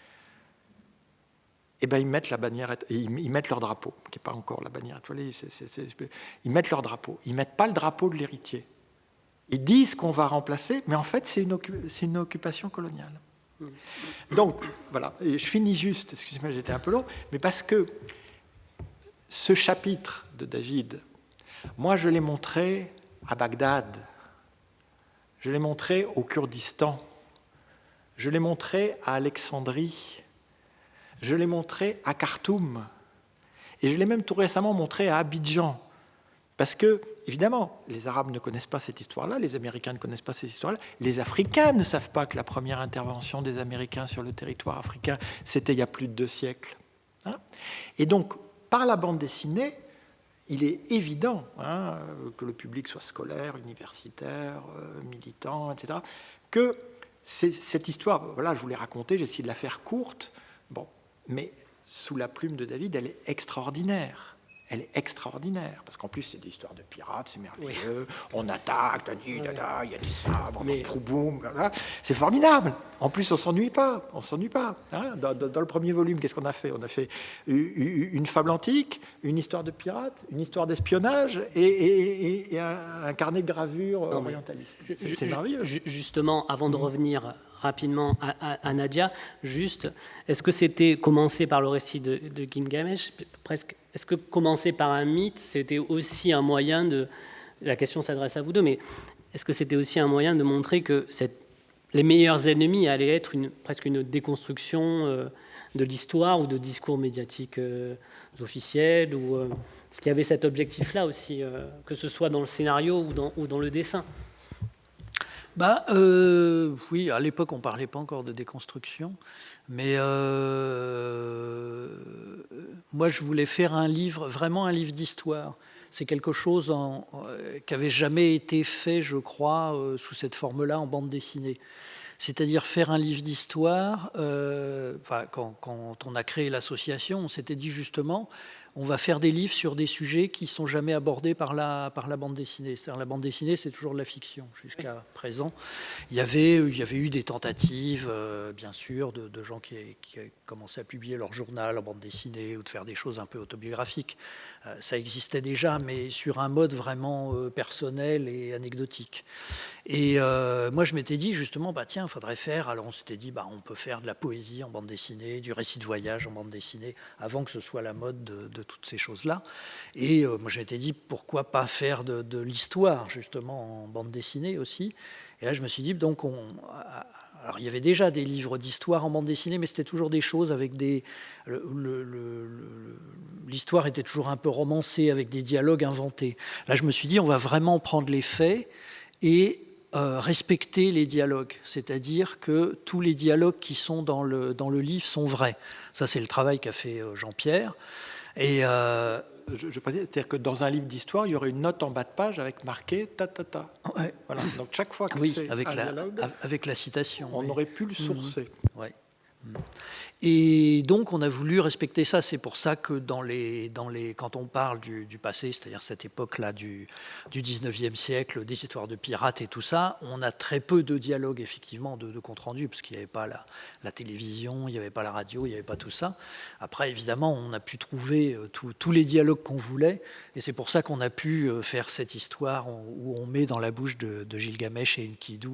C: eh ben, ils mettent la bannière, ils mettent leur drapeau, qui n'est pas encore la bannière étoilée, ils mettent leur drapeau. Ils ne mettent pas le drapeau de l'héritier. Ils disent qu'on va remplacer, mais en fait, c'est une occupation coloniale. Donc, voilà, et je finis juste, excusez-moi, j'étais un peu long, mais parce que ce chapitre de David, moi, je l'ai montré à Bagdad, je l'ai montré au Kurdistan, je l'ai montré à Alexandrie, je l'ai montré à Khartoum, et je l'ai même tout récemment montré à Abidjan, parce que, évidemment, les Arabes ne connaissent pas cette histoire-là, les Américains ne connaissent pas cette histoire-là, les Africains ne savent pas que la première intervention des Américains sur le territoire africain, c'était il y a plus de 2 siècles. Hein. Et donc, par la bande dessinée, il est évident que le public soit scolaire, universitaire, militant, etc., que cette histoire, voilà, je vous l'ai racontée, j'ai essayé de la faire courte, bon, mais sous la plume de David, elle est extraordinaire. Elle est extraordinaire, parce qu'en plus, c'est des histoires de pirates, c'est merveilleux. Oui. On attaque, il y a des sabres, boum, c'est formidable. En plus, on s'ennuie pas. Hein. Dans le premier volume, qu'est-ce qu'on a fait? On a fait une fable antique, une histoire de pirates, une histoire d'espionnage et un carnet de gravure orientaliste. C'est merveilleux.
A: Justement, avant de revenir rapidement à Nadia, juste, est-ce que c'était commencer par le récit de Gilgamesh, presque? Est-ce que commencer par un mythe, c'était aussi un moyen de... La question s'adresse à vous deux, mais est-ce que c'était aussi un moyen de montrer que les meilleurs ennemis allaient être presque une déconstruction de l'histoire ou de discours médiatiques officiels est-ce qu'il y avait cet objectif-là aussi, que ce soit dans le scénario ou dans le dessin?
B: Oui, à l'époque, on ne parlait pas encore de déconstruction, mais moi, je voulais faire vraiment un livre d'histoire. C'est quelque chose qui n'avait jamais été fait, je crois, sous cette forme-là, en bande dessinée. C'est-à-dire faire un livre d'histoire. Quand on a créé l'association, on s'était dit justement, on va faire des livres sur des sujets qui ne sont jamais abordés par la bande dessinée. C'est-à-dire la bande dessinée, c'est toujours de la fiction jusqu'à présent. Il y avait eu des tentatives, bien sûr, de gens qui commençaient à publier leur journal en bande dessinée ou de faire des choses un peu autobiographiques. Ça existait déjà, mais sur un mode vraiment personnel et anecdotique. Et moi, je m'étais dit justement, tiens, il faudrait faire. Alors, on s'était dit, on peut faire de la poésie en bande dessinée, du récit de voyage en bande dessinée, avant que ce soit la mode de toutes ces choses-là. Et moi, je m'étais dit, pourquoi pas faire de l'histoire, justement, en bande dessinée aussi. Et là, je me suis dit, donc, alors, il y avait déjà des livres d'histoire en bande dessinée, mais c'était toujours des choses avec l'histoire était toujours un peu romancée, avec des dialogues inventés. Là, je me suis dit, on va vraiment prendre les faits et respecter les dialogues, c'est-à-dire que tous les dialogues qui sont dans le livre sont vrais. Ça, c'est le travail qu'a fait Jean-Pierre. Et
C: je précise, c'est-à-dire que dans un livre d'histoire, il y aurait une note en bas de page avec marqué ta.
B: Ouais.
C: Voilà. Donc chaque fois que c'est
B: avec
C: un dialogue,
B: avec la citation,
C: on aurait pu le sourcer.
B: Ouais. Et donc, on a voulu respecter ça. C'est pour ça que quand on parle du passé, c'est-à-dire cette époque-là du 19e siècle, des histoires de pirates et tout ça, on a très peu de dialogues, effectivement, de compte rendu, parce qu'il n'y avait pas la télévision, il n'y avait pas la radio, il n'y avait pas tout ça. Après, évidemment, on a pu trouver tous les dialogues qu'on voulait, et c'est pour ça qu'on a pu faire cette histoire où on met dans la bouche de Gilgamesh et Enkidu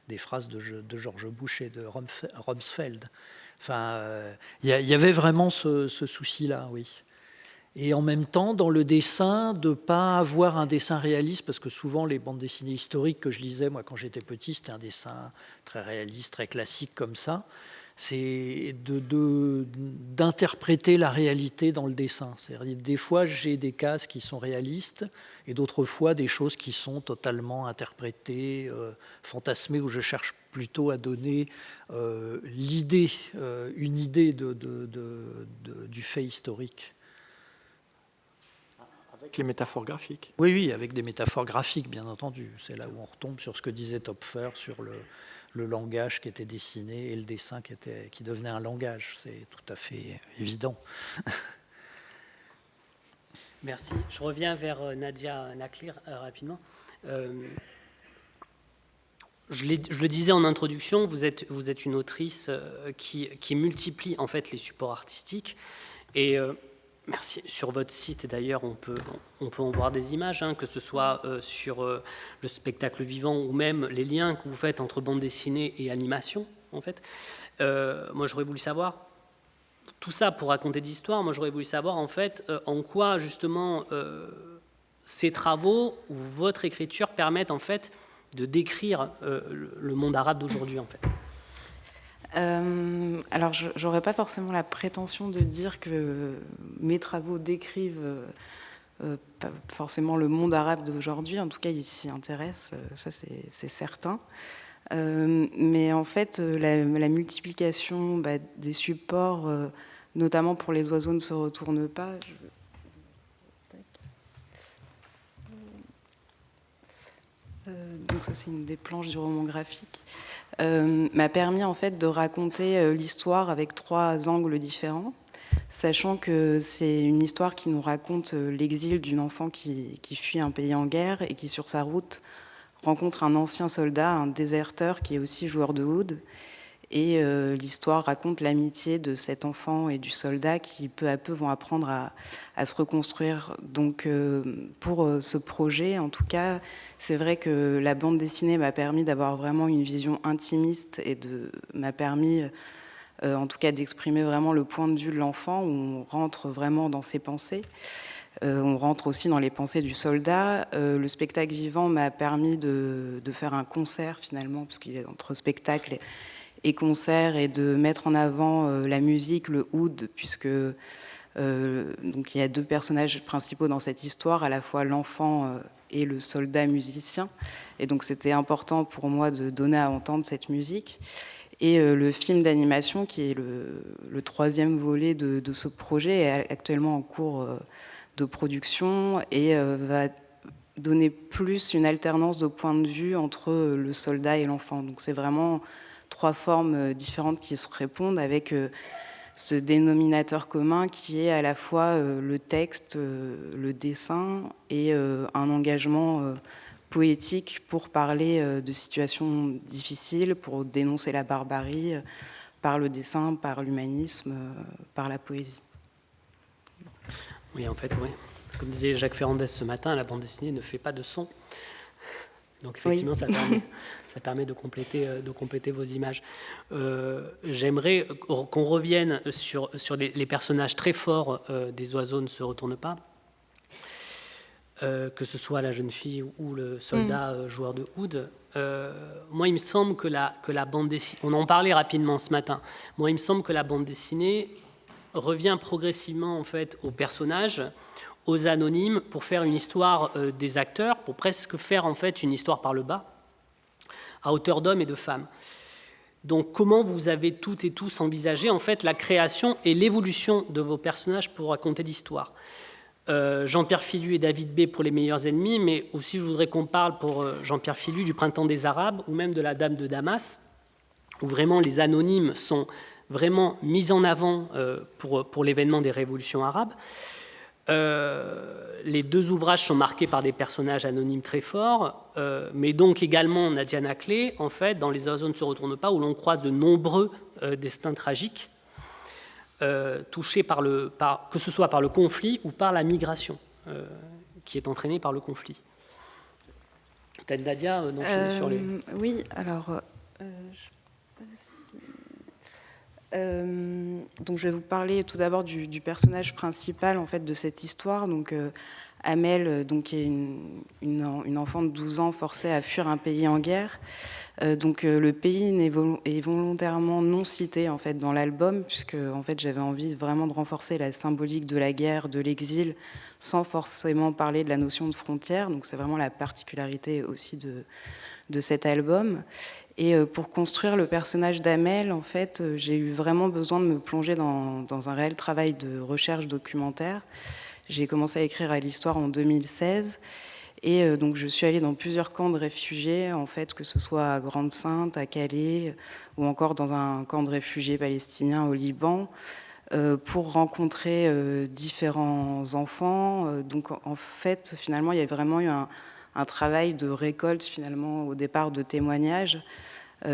B: des phrases de George Bush et de Rumsfeld. Enfin, il y avait vraiment ce souci-là, oui. Et en même temps, dans le dessin, de ne pas avoir un dessin réaliste, parce que souvent, les bandes dessinées historiques que je lisais, moi, quand j'étais petit, c'était un dessin très réaliste, très classique comme ça. C'est d'interpréter la réalité dans le dessin. C'est-à-dire, des fois, j'ai des cases qui sont réalistes, et d'autres fois, des choses qui sont totalement interprétées, fantasmées, où je cherche plutôt à donner une idée du fait historique.
C: Avec les métaphores graphiques.
B: Oui, avec des métaphores graphiques, bien entendu. C'est là où on retombe sur ce que disait Topfer, sur le langage qui était dessiné et le dessin qui devenait un langage. C'est tout à fait évident.
A: Merci. Je reviens vers Nadia Naklir rapidement. Je le disais en introduction, vous êtes une autrice qui multiplie en fait les supports artistiques. Et merci. Sur votre site, d'ailleurs, on peut en voir des images, que ce soit sur le spectacle vivant ou même les liens que vous faites entre bande dessinée et animation, en fait. Moi, j'aurais voulu savoir, tout ça pour raconter des histoires, moi, j'aurais voulu savoir, en fait, en quoi, justement, ces travaux ou votre écriture permettent, en fait, de décrire le monde arabe d'aujourd'hui, en fait.
D: Alors, je n'aurais pas forcément la prétention de dire que mes travaux décrivent pas forcément le monde arabe d'aujourd'hui. En tout cas, ils s'y intéressent, ça c'est certain. Mais en fait, la multiplication des supports, notamment pour Les oiseaux ne se retournent pas. Donc ça, c'est une des planches du roman graphique. M'a permis en fait de raconter l'histoire avec 3 angles différents. sachant que c'est une histoire qui nous raconte l'exil d'une enfant qui fuit un pays en guerre et qui, sur sa route, rencontre un ancien soldat, un déserteur qui est aussi joueur de oud. Et l'histoire raconte l'amitié de cet enfant et du soldat qui, peu à peu, vont apprendre à se reconstruire. Donc, pour ce projet, en tout cas, c'est vrai que la bande dessinée m'a permis d'avoir vraiment une vision intimiste et m'a permis, en tout cas, d'exprimer vraiment le point de vue de l'enfant, où on rentre vraiment dans ses pensées. On rentre aussi dans les pensées du soldat. Le spectacle vivant m'a permis de faire un concert, finalement, parce qu'il est entre spectacle et concert, et de mettre en avant la musique, le oud, puisque donc il y a 2 personnages principaux dans cette histoire, à la fois l'enfant et le soldat musicien. Et donc c'était important pour moi de donner à entendre cette musique. Et le film d'animation, qui est le 3e volet de ce projet, est actuellement en cours de production et va donner plus une alternance de points de vue entre le soldat et l'enfant. Donc c'est vraiment 3 formes différentes qui se répondent, avec ce dénominateur commun qui est à la fois le texte, le dessin et un engagement poétique pour parler de situations difficiles, pour dénoncer la barbarie par le dessin, par l'humanisme, par la poésie.
A: Oui, en fait, oui. Comme disait Jacques Ferrandez ce matin, la bande dessinée ne fait pas de son. Donc effectivement, oui. ça permet de compléter vos images. J'aimerais qu'on revienne sur les personnages très forts des Oiseaux ne se retournent pas, que ce soit la jeune fille ou le soldat joueur de oud. Moi, il me semble que la bande dessinée, on en parlait rapidement ce matin, moi, il me semble que la bande dessinée revient progressivement en fait aux personnages, aux anonymes, pour faire une histoire des acteurs, pour presque faire en fait une histoire par le bas, à hauteur d'hommes et de femmes. Donc comment vous avez toutes et tous envisagé en fait la création et l'évolution de vos personnages pour raconter l'histoire? Jean-Pierre Filu et David B pour Les meilleurs ennemis, mais aussi je voudrais qu'on parle pour Jean-Pierre Filu du Printemps des Arabes ou même de La Dame de Damas, où vraiment les anonymes sont vraiment mis en avant pour l'événement des révolutions arabes. Les 2 ouvrages sont marqués par des personnages anonymes très forts, mais donc également Nadia Naclé, en fait, dans Les Oiseaux ne se retournent pas, où l'on croise de nombreux destins tragiques, touchés que ce soit par le conflit ou par la migration, qui est entraînée par le conflit. Peut-être Nadia, d'enchaîner sur les...
D: Oui, alors... donc je vais vous parler tout d'abord du personnage principal en fait de cette histoire. Donc Amel, donc qui est une enfant de 12 ans forcée à fuir un pays en guerre. Donc le pays est volontairement non cité en fait dans l'album, puisque en fait j'avais envie vraiment de renforcer la symbolique de la guerre, de l'exil, sans forcément parler de la notion de frontière. Donc c'est vraiment la particularité aussi de cet album. Et pour construire le personnage d'Amel, en fait, j'ai eu vraiment besoin de me plonger dans un réel travail de recherche documentaire. J'ai commencé à écrire l'histoire en 2016. Et donc, je suis allée dans plusieurs camps de réfugiés, en fait, que ce soit à Grande-Synthe, à Calais, ou encore dans un camp de réfugiés palestiniens au Liban, pour rencontrer différents enfants. Donc, en fait, finalement, il y a vraiment eu un travail de récolte, finalement, au départ, de témoignages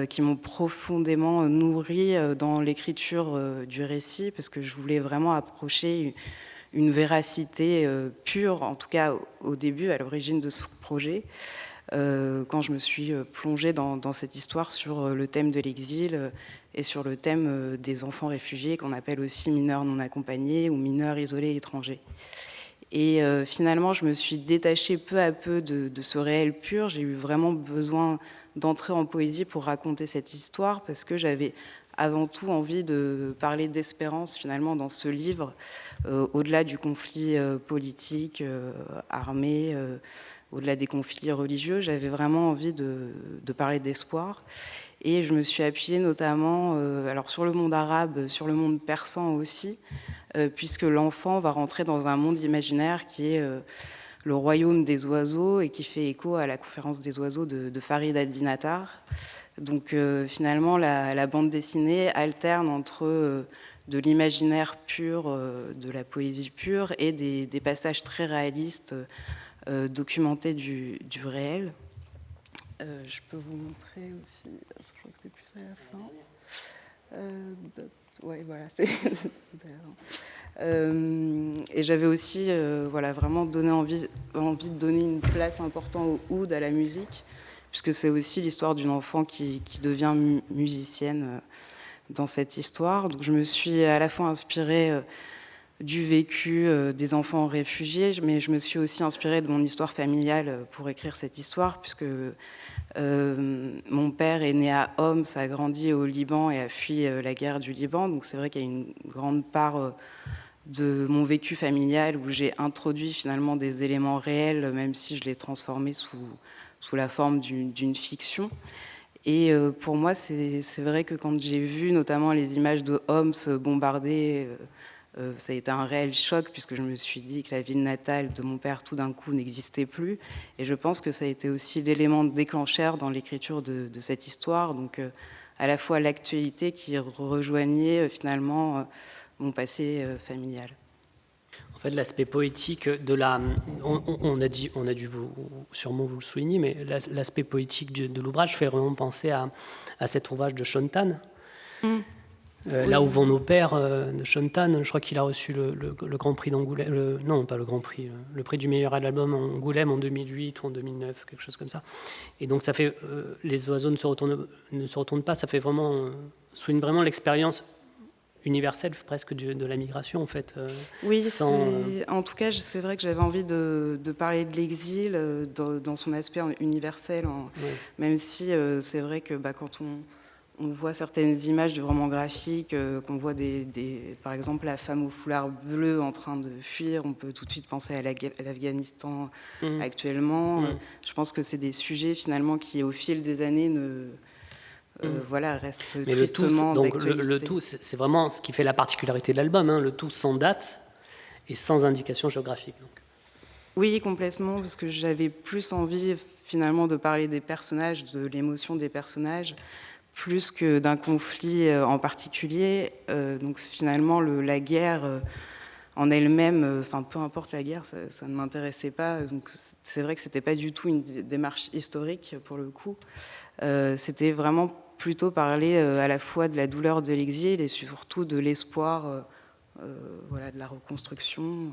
D: qui m'ont profondément nourri dans l'écriture du récit, parce que je voulais vraiment approcher une véracité pure, en tout cas au début, à l'origine de ce projet, quand je me suis plongée dans cette histoire sur le thème de l'exil et sur le thème des enfants réfugiés, qu'on appelle aussi mineurs non accompagnés ou mineurs isolés étrangers. Et finalement, je me suis détachée peu à peu de ce réel pur. J'ai eu vraiment besoin d'entrer en poésie pour raconter cette histoire, parce que j'avais avant tout envie de parler d'espérance finalement dans ce livre, au-delà du conflit politique, armé, au-delà des conflits religieux. J'avais vraiment envie de parler d'espoir. Et je me suis appuyée notamment alors sur le monde arabe, sur le monde persan aussi, puisque l'enfant va rentrer dans un monde imaginaire qui est le royaume des oiseaux et qui fait écho à la conférence des oiseaux de Farid ad-Din Attar. Donc finalement, la bande dessinée alterne entre de l'imaginaire pur, de la poésie pure, et des passages très réalistes, documentés du réel. Je peux vous montrer aussi, je crois que c'est plus à la fin. Oui, voilà, c'est et j'avais aussi voilà, vraiment donné envie de donner une place importante au oud, à la musique, puisque c'est aussi l'histoire d'une enfant qui devient musicienne dans cette histoire. Donc je me suis à la fois inspirée du vécu des enfants réfugiés, mais je me suis aussi inspirée de mon histoire familiale pour écrire cette histoire, puisque mon père est né à Homs, a grandi au Liban et a fui la guerre du Liban. Donc c'est vrai qu'il y a une grande part de mon vécu familial où j'ai introduit finalement des éléments réels, même si je les transformés sous la forme d'une fiction. Et pour moi, c'est vrai que quand j'ai vu notamment les images de Homs bombardées, ça a été un réel choc, puisque je me suis dit que la ville natale de mon père, tout d'un coup, n'existait plus. Et je pense que ça a été aussi l'élément déclencheur dans l'écriture de cette histoire. Donc, à la fois l'actualité qui rejoignait finalement mon passé familial.
A: En fait, l'aspect poétique de la... On a dû sûrement vous le souligner, mais l'aspect poétique de l'ouvrage fait vraiment penser à cet ouvrage de Shontan. Oui. Là où vont nos pères, de Shontan, je crois qu'il a reçu le Grand Prix d'Angoulême, non pas le Grand Prix, le prix du meilleur album en Angoulême en 2008 ou en 2009, quelque chose comme ça. Et donc ça fait, les oiseaux ne se retournent pas, ça fait vraiment, souligne vraiment l'expérience universelle presque de la migration en fait.
D: Oui, en tout cas c'est vrai que j'avais envie de parler de l'exil dans son aspect universel, oui. Même si c'est vrai que quand on voit certaines images du roman graphique, qu'on voit par exemple la femme au foulard bleu en train de fuir, on peut tout de suite penser à l'Afghanistan actuellement. Je pense que c'est des sujets finalement qui au fil des années voilà, restent tristement d'actualité.
A: Le tout, c'est vraiment ce qui fait la particularité de l'album, hein, le tout sans date et sans indication géographique. Donc.
D: Oui, complètement, parce que j'avais plus envie finalement de parler des personnages, de l'émotion des personnages, plus que d'un conflit en particulier. Donc finalement, la guerre en elle-même, peu importe la guerre, ça ne m'intéressait pas. Donc c'est vrai que c'était pas du tout une démarche historique pour le coup. C'était vraiment plutôt parler à la fois de la douleur de l'exil et surtout de l'espoir, voilà, de la reconstruction.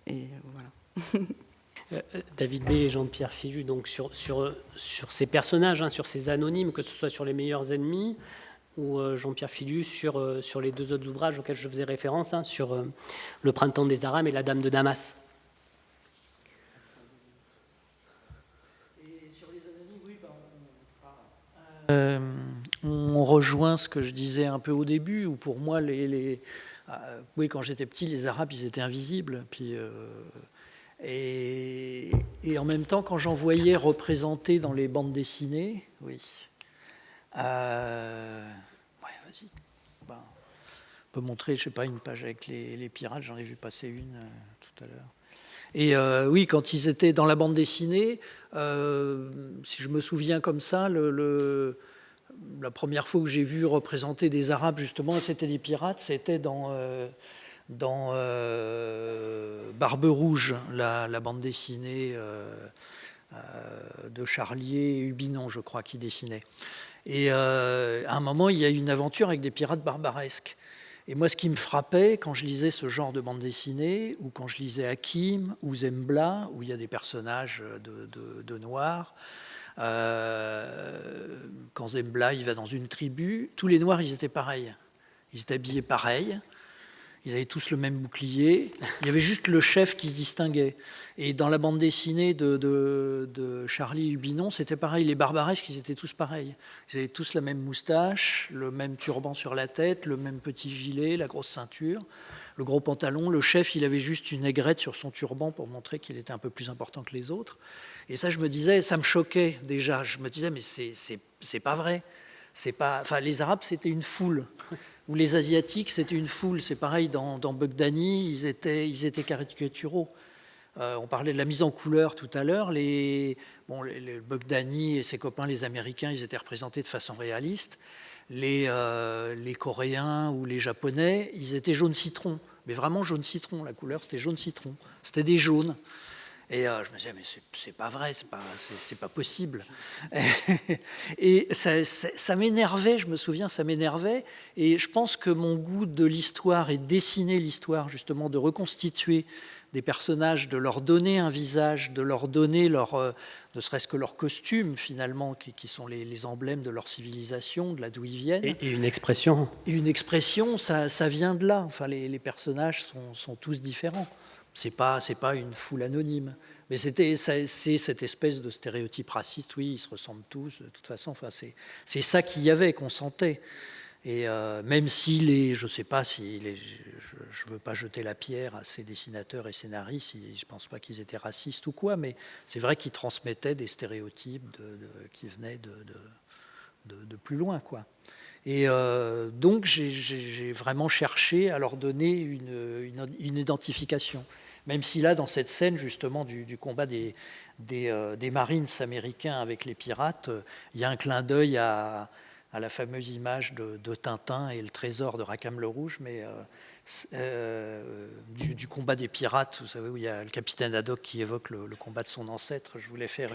D: Et voilà.
A: David B et Jean-Pierre Fidu, donc sur ces personnages, hein, sur ces anonymes, que ce soit sur Les meilleurs ennemis ou Jean-Pierre Fidu sur les deux autres ouvrages auxquels je faisais référence, hein, sur Le printemps des Aram et La Dame de Damas.
B: Et sur les anonymes, oui, on rejoint ce que je disais un peu au début, où pour moi, oui, quand j'étais petit, les Arabes, ils étaient invisibles. Puis, et en même temps, quand j'en voyais représentés dans les bandes dessinées, oui. Ouais, vas-y. On peut montrer, je sais pas, une page avec les pirates, j'en ai vu passer une tout à l'heure. Et oui, quand ils étaient dans la bande dessinée, si je me souviens comme ça, la première fois que j'ai vu représenter des Arabes, justement, c'était des pirates, c'était dans Barbe Rouge, la bande dessinée de Charlier et Hubinon, je crois, qui dessinait. Et à un moment, il y a une aventure avec des pirates barbaresques. Et moi, ce qui me frappait quand je lisais ce genre de bande dessinée, ou quand je lisais Hakim ou Zembla, où il y a des personnages de noirs, quand Zembla il va dans une tribu, tous les noirs, ils étaient pareils. Ils étaient habillés pareil. Ils avaient tous le même bouclier. Il y avait juste le chef qui se distinguait. Et dans la bande dessinée de Charlie Hubinon, c'était pareil. Les barbaresques, ils étaient tous pareils. Ils avaient tous la même moustache, le même turban sur la tête, le même petit gilet, la grosse ceinture, le gros pantalon. Le chef, il avait juste une aigrette sur son turban pour montrer qu'il était un peu plus important que les autres. Et ça, je me disais, ça me choquait déjà. Je me disais, mais c'est pas vrai. C'est pas... Enfin, les Arabes, c'était une foule. Ou les Asiatiques, c'était une foule. C'est pareil, dans Bugdani, ils étaient caricaturaux. On parlait de la mise en couleur tout à l'heure. Les Bugdani et ses copains, les Américains, ils étaient représentés de façon réaliste. Les Coréens ou les Japonais, ils étaient jaune citron. Mais vraiment jaune citron, la couleur c'était jaune citron. C'était des jaunes. Et je me disais, mais c'est pas vrai, c'est pas possible. Et ça m'énervait, je me souviens, ça m'énervait. Et je pense que mon goût de l'histoire et de dessiner l'histoire, justement, de reconstituer des personnages, de leur donner un visage, de leur donner ne serait-ce que leurs costumes, finalement, qui sont les emblèmes de leur civilisation, de là d'où ils viennent.
A: Et une expression.
B: Et une expression, ça vient de là. Enfin, les personnages sont tous différents. C'est pas une foule anonyme. Mais c'est cette espèce de stéréotype raciste, oui, ils se ressemblent tous, de toute façon. Enfin, c'est ça qu'il y avait, qu'on sentait. Et même si je ne sais pas si je ne veux pas jeter la pierre à ces dessinateurs et scénaristes, je ne pense pas qu'ils étaient racistes ou quoi, mais c'est vrai qu'ils transmettaient des stéréotypes qui venaient de plus loin, quoi. Et donc j'ai vraiment cherché à leur donner une identification. Même si là, dans cette scène justement du combat des Marines américains avec les pirates, il y a un clin d'œil à la fameuse image de Tintin et le trésor de Rackham le Rouge, mais du combat des pirates, vous savez, où il y a le capitaine Haddock qui évoque le combat de son ancêtre. Je voulais faire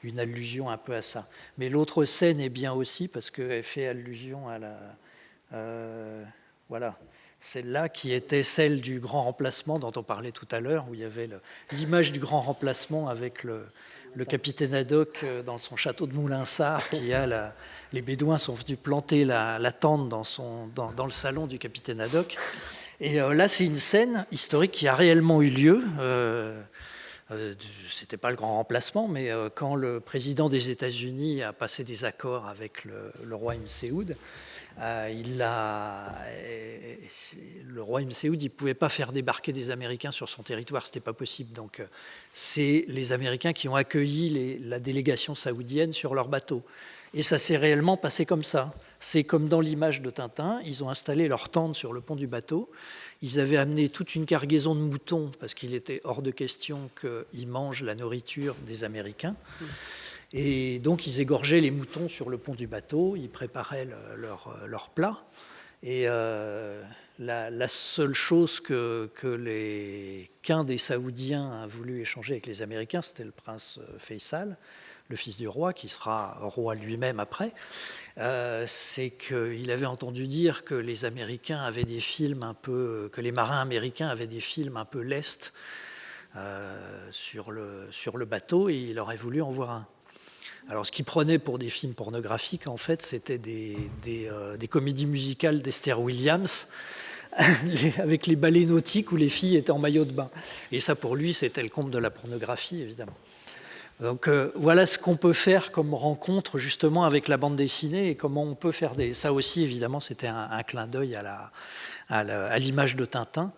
B: une allusion un peu à ça. Mais l'autre scène est bien aussi, parce qu'elle fait allusion à voilà, celle-là qui était celle du grand remplacement dont on parlait tout à l'heure, où il y avait l'image du grand remplacement avec le capitaine Haddock dans son château de Moulinsart, les Bédouins sont venus planter la tente dans le salon du capitaine Haddock. Et là, c'est une scène historique qui a réellement eu lieu. C'était pas le grand remplacement, mais quand le président des États-Unis a passé des accords avec le roi Ibn Saoud, le roi Ibn Saoud, il ne pouvait pas faire débarquer des Américains sur son territoire, c'était pas possible. Donc c'est les Américains qui ont accueilli la délégation saoudienne sur leur bateau. Et ça s'est réellement passé comme ça. C'est comme dans l'image de Tintin, ils ont installé leur tente sur le pont du bateau. Ils avaient amené toute une cargaison de moutons, parce qu'il était hors de question qu'ils mangent la nourriture des Américains. Et donc, ils égorgeaient les moutons sur le pont du bateau, ils préparaient leur plat. Et la seule chose qu'un des Saoudiens a voulu échanger avec les Américains, c'était le prince Faisal, le fils du roi, qui sera roi lui-même après, c'est qu'il avait entendu dire que les Américains avaient des films que les marins américains avaient des films un peu lestes sur le bateau, et il aurait voulu en voir un. Alors, ce qu'ils prenaient pour des films pornographiques, en fait, c'était des comédies musicales d'Esther Williams, avec les ballets nautiques où les filles étaient en maillot de bain. Et ça, pour lui, c'était le comble de la pornographie, évidemment. Donc, voilà ce qu'on peut faire comme rencontre, justement, avec la bande dessinée, et comment on peut faire ça aussi, évidemment, c'était un clin d'œil à l'image de Tintin.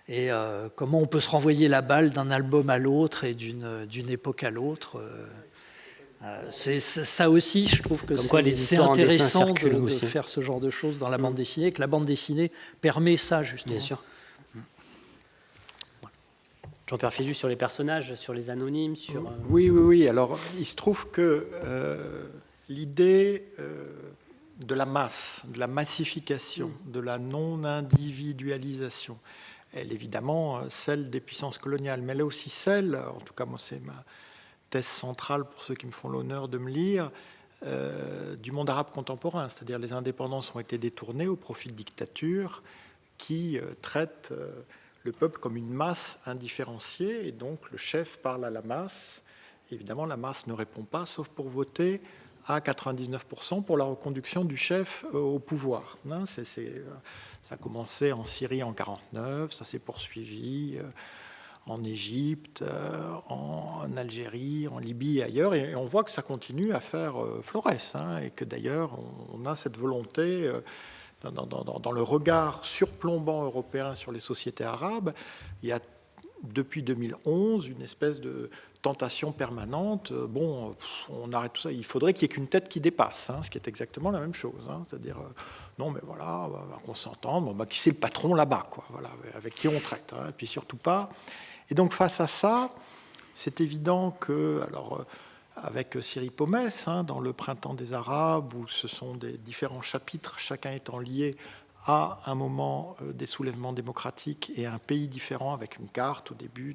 B: Et comment on peut se renvoyer la balle d'un album à l'autre et d'une époque à l'autre. C'est ça aussi, je trouve que c'est intéressant de faire ce genre de choses dans la bande dessinée, que la bande dessinée permet ça, justement.
A: Bien sûr. Jean-Pierre Fiju, sur les personnages, sur les anonymes, sur...
C: Oui. Alors, il se trouve que l'idée de la masse, de la massification, de la non-individualisation, elle est évidemment celle des puissances coloniales, mais elle est aussi celle, en tout cas moi c'est ma thèse centrale pour ceux qui me font l'honneur de me lire, du monde arabe contemporain, c'est-à-dire les indépendances ont été détournées au profit de dictatures qui traitent le peuple comme une masse indifférenciée, et donc le chef parle à la masse. Évidemment, la masse ne répond pas, sauf pour voter à 99% pour la reconduction du chef au pouvoir. Ça a commencé en Syrie en 1949, ça s'est poursuivi en Égypte, en Algérie, en Libye et ailleurs, et on voit que ça continue à faire florès, et que d'ailleurs on a cette volonté, dans le regard surplombant européen sur les sociétés arabes, il y a depuis 2011 une espèce de tentation permanente. On arrête tout ça, il faudrait qu'il n'y ait qu'une tête qui dépasse, ce qui est exactement la même chose, c'est-à-dire non mais voilà, qu'on s'entende, qui c'est le patron là-bas, quoi, voilà, avec qui on traite, et puis surtout pas. Et donc face à ça, c'est évident que, alors avec Siri Pomès, dans le Printemps des Arabes, où ce sont des différents chapitres, chacun étant lié à un moment des soulèvements démocratiques et un pays différent avec une carte au début.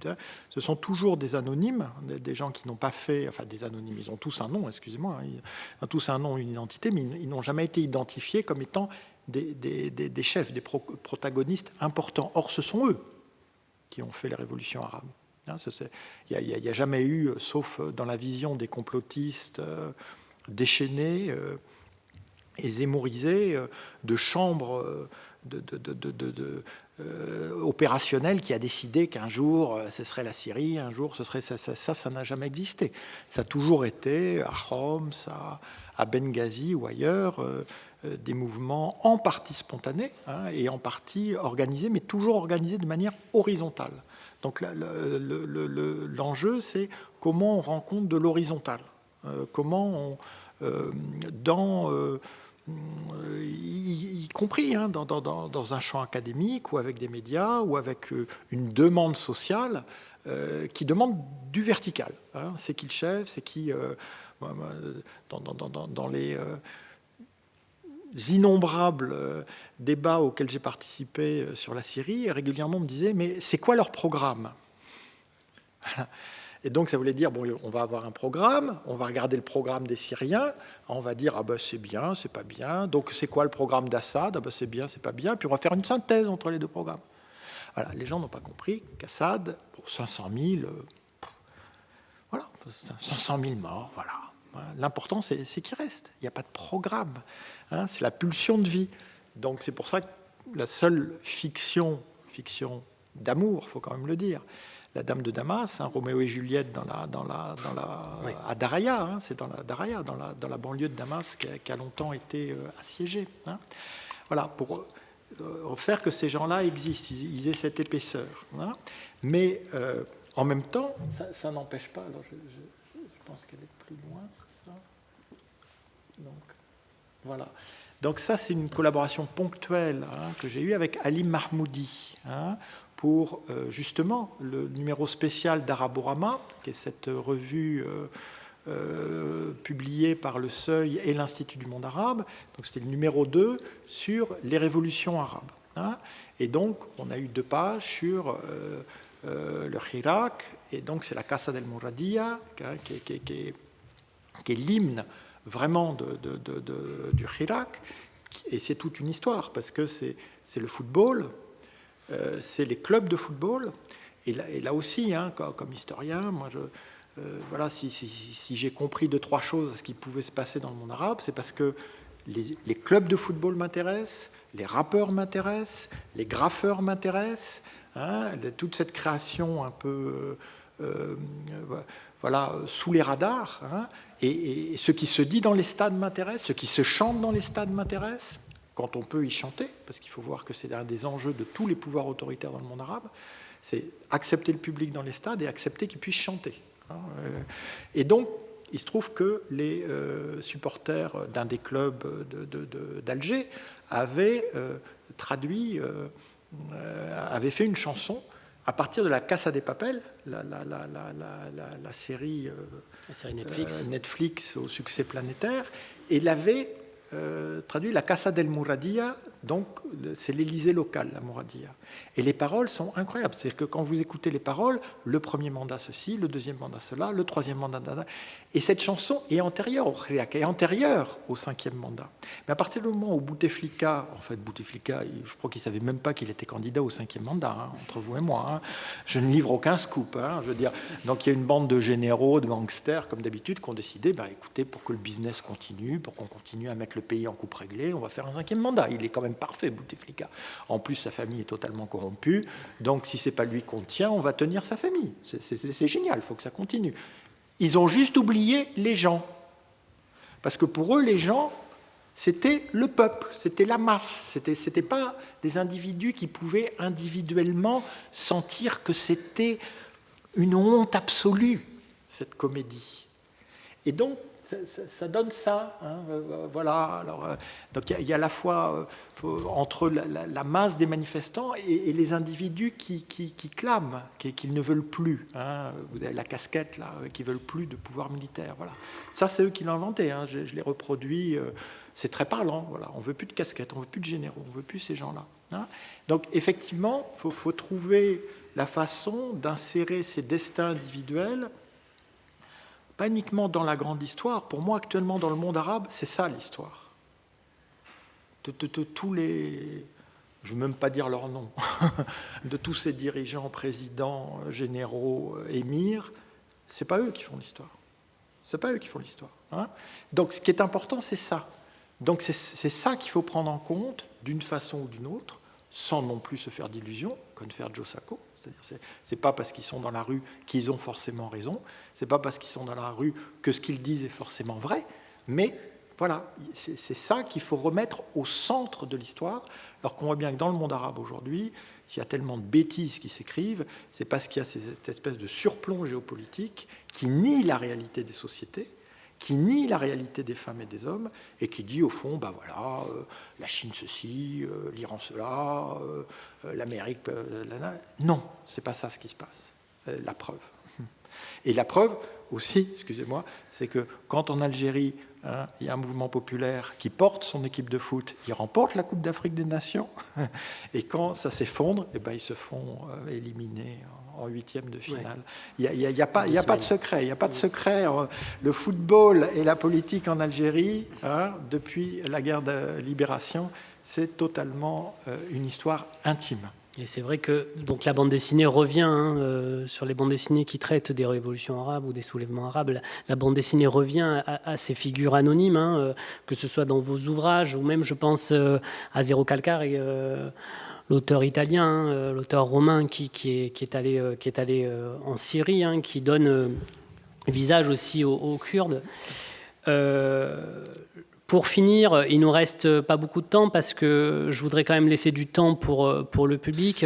C: Ce sont toujours des anonymes, des gens qui n'ont pas fait, enfin des anonymes, ils ont tous un nom, excusez-moi, ils ont tous un nom, une identité, mais ils n'ont jamais été identifiés comme étant des chefs, des protagonistes importants. Or, ce sont eux qui ont fait les révolutions arabes. Il n'y a jamais eu, sauf dans la vision des complotistes déchaînés et zémorisés, de chambre opérationnelle qui a décidé qu'un jour ce serait la Syrie, un jour ce serait ça n'a jamais existé. Ça a toujours été à Homs, à Benghazi ou ailleurs, des mouvements en partie spontanés et en partie organisés, mais toujours organisés de manière horizontale. Donc l'enjeu, c'est comment on rend compte de l'horizontal, comment on, y compris dans un champ académique ou avec des médias ou avec une demande sociale qui demande du vertical. C'est qui le chef, c'est qui dans les innombrables débats auxquels j'ai participé sur la Syrie, régulièrement on me disait mais c'est quoi leur programme? Et donc ça voulait dire bon, on va avoir un programme, on va regarder le programme des Syriens, on va dire ah ben c'est bien, c'est pas bien. Donc c'est quoi le programme d'Assad? Ah ben c'est bien, c'est pas bien. Puis on va faire une synthèse entre les deux programmes. Voilà, les gens n'ont pas compris qu'Assad, pour 500 000, voilà, 500 000 morts, voilà. L'important c'est qu'il reste. Il n'y a pas de programme. C'est la pulsion de vie. Donc c'est pour ça que la seule fiction d'amour, il faut quand même le dire, la Dame de Damas, Roméo et Juliette oui. À Daraya, c'est dans la Daraya, dans la banlieue de Damas qui a longtemps été assiégée. Voilà, pour faire que ces gens-là existent, ils aient cette épaisseur. Mais en même temps, ça n'empêche pas. Alors je pense qu'elle est plus loin. Ça. Donc voilà. Donc ça, c'est une collaboration ponctuelle que j'ai eue avec Ali Mahmoudi. Pour justement le numéro spécial d'Araborama, qui est cette revue publiée par Le Seuil et l'Institut du monde arabe. Donc c'était le numéro 2 sur les révolutions arabes. Et donc on a eu 2 pages sur le Hirak, et donc c'est la Casa del Mouradia, qui est l'hymne vraiment du Hirak, et c'est toute une histoire, parce que c'est le football, c'est les clubs de football, et là aussi, comme historien, moi, voilà, si j'ai compris 2-3 choses à ce qui pouvait se passer dans le monde arabe, c'est parce que les clubs de football m'intéressent, les rappeurs m'intéressent, les graffeurs m'intéressent, toute cette création un peu voilà, sous les radars, et ce qui se dit dans les stades m'intéresse, ce qui se chante dans les stades m'intéresse, quand on peut y chanter, parce qu'il faut voir que c'est un des enjeux de tous les pouvoirs autoritaires dans le monde arabe, c'est accepter le public dans les stades et accepter qu'il puisse chanter. Et donc, il se trouve que les supporters d'un des clubs d'Alger avaient traduit, avaient fait une chanson à partir de la Casa de Papel, la série Netflix au succès planétaire, et l'avaient traduit la Casa del Mouradia, donc c'est l'Élysée local, la Mouradia. Et les paroles sont incroyables. C'est-à-dire que quand vous écoutez les paroles, le premier mandat ceci, le deuxième mandat cela, le troisième mandat... Et cette chanson est antérieure au Hirak, est antérieure au 5e mandat. Mais à partir du moment où Bouteflika, en fait Bouteflika, je crois qu'il ne savait même pas qu'il était candidat au 5e mandat, entre vous et moi. Je ne livre aucun scoop. Je veux dire. Donc il y a une bande de généraux, de gangsters, comme d'habitude, qui ont décidé, écoutez, pour que le business continue, pour qu'on continue à mettre le pays en coupe réglée, on va faire un 5e mandat. Il est quand même parfait, Bouteflika. En plus, sa famille est totalement corrompue. Donc si ce n'est pas lui qu'on tient, on va tenir sa famille. C'est génial, il faut que ça continue. Ils ont juste oublié les gens. Parce que pour eux, les gens, c'était le peuple, c'était la masse. C'était pas des individus qui pouvaient individuellement sentir que c'était une honte absolue, cette comédie. Et donc, ça donne ça. Hein, voilà. Alors, donc il y a à la fois entre la masse des manifestants et les individus qui clament, qu'ils ne veulent plus. Hein. Vous avez la casquette là, qui veulent plus de pouvoir militaire. Voilà. Ça, c'est eux qui l'ont inventé. Hein. Je l'ai reproduit. C'est très parlant. Voilà. On veut plus de casquettes, on veut plus de généraux, on veut plus ces gens-là. Hein. Donc effectivement, faut trouver la façon d'insérer ces destins individuels, pas uniquement dans la grande histoire. Pour moi, actuellement, dans le monde arabe, c'est ça l'histoire. Tous les... Je ne veux même pas dire leur nom. De tous ces dirigeants, présidents, généraux, émirs, ce n'est pas eux qui font l'histoire. Ce n'est pas eux qui font l'histoire. Hein. Donc, ce qui est important, c'est ça. Donc, c'est ça qu'il faut prendre en compte, d'une façon ou d'une autre, sans non plus se faire d'illusions, comme faire Joe Sacco. C'est-à-dire, c'est pas parce qu'ils sont dans la rue qu'ils ont forcément raison, c'est pas parce qu'ils sont dans la rue que ce qu'ils disent est forcément vrai, mais voilà, c'est ça qu'il faut remettre au centre de l'histoire, alors qu'on voit bien que dans le monde arabe aujourd'hui, s'il y a tellement de bêtises qui s'écrivent, c'est parce qu'il y a cette espèce de surplomb géopolitique qui nie la réalité des sociétés, qui nie la réalité des femmes et des hommes, et qui dit au fond, ben voilà, la Chine ceci, l'Iran cela, l'Amérique... Non, c'est pas ça ce qui se passe. La preuve. Et la preuve aussi, excusez-moi, c'est que quand en Algérie, hein, il y a un mouvement populaire qui porte son équipe de foot, il remporte la Coupe d'Afrique des Nations, et quand ça s'effondre, eh ben, ils se font éliminer en huitième de finale. Il n'y a pas de secret. Il n'y a pas de secret. Le football et la politique en Algérie, hein, depuis la guerre de libération, c'est totalement une histoire intime.
A: Et c'est vrai que donc, la bande dessinée revient sur les bandes dessinées qui traitent des révolutions arabes ou des soulèvements arabes. La bande dessinée revient à ces figures anonymes, que ce soit dans vos ouvrages ou même, je pense, à Zéro Calcare, l'auteur italien, l'auteur romain qui est allé en Syrie, hein, qui donne visage aussi aux Kurdes. Pour finir, il ne nous reste pas beaucoup de temps parce que je voudrais quand même laisser du temps pour le public.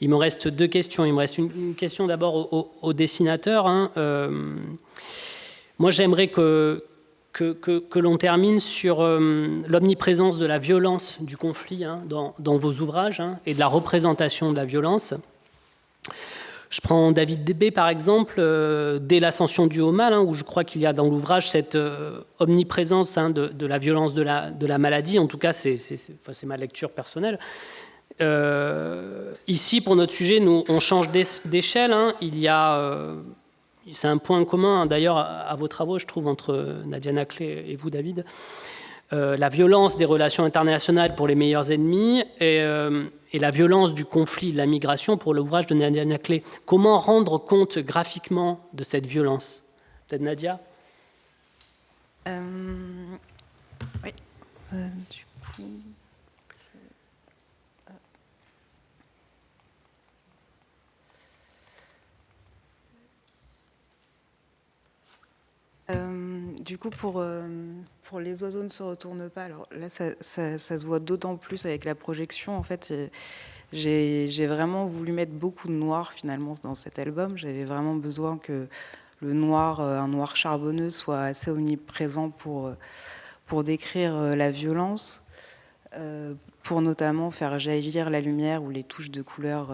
A: Il me reste deux questions. Il me reste une question d'abord aux dessinateurs. Hein. Moi, j'aimerais que l'on termine sur l'omniprésence de la violence du conflit, hein, dans vos ouvrages, hein, et de la représentation de la violence. Je prends David Debé, par exemple, dès l'ascension du haut mal, hein, où je crois qu'il y a dans l'ouvrage cette omniprésence, hein, de la violence de la maladie. En tout cas, c'est ma lecture personnelle. Ici, pour notre sujet, nous, on change d'échelle. Hein. Il y a... c'est un point commun, hein, d'ailleurs, à vos travaux, je trouve, entre Nadia Naclé et vous, David. La violence des relations internationales pour les meilleurs ennemis et la violence du conflit de la migration pour l'ouvrage de Nadia Naclé. Comment rendre compte graphiquement de cette violence? Peut-être Nadia?
D: Oui. Du coup... Du coup, pour Les oiseaux ne se retournent pas, alors là, ça se voit d'autant plus avec la projection. En fait, j'ai vraiment voulu mettre beaucoup de noir, finalement, dans cet album. J'avais vraiment besoin que le noir, un noir charbonneux, soit assez omniprésent pour décrire la violence, pour notamment faire jaillir la lumière ou les touches de couleur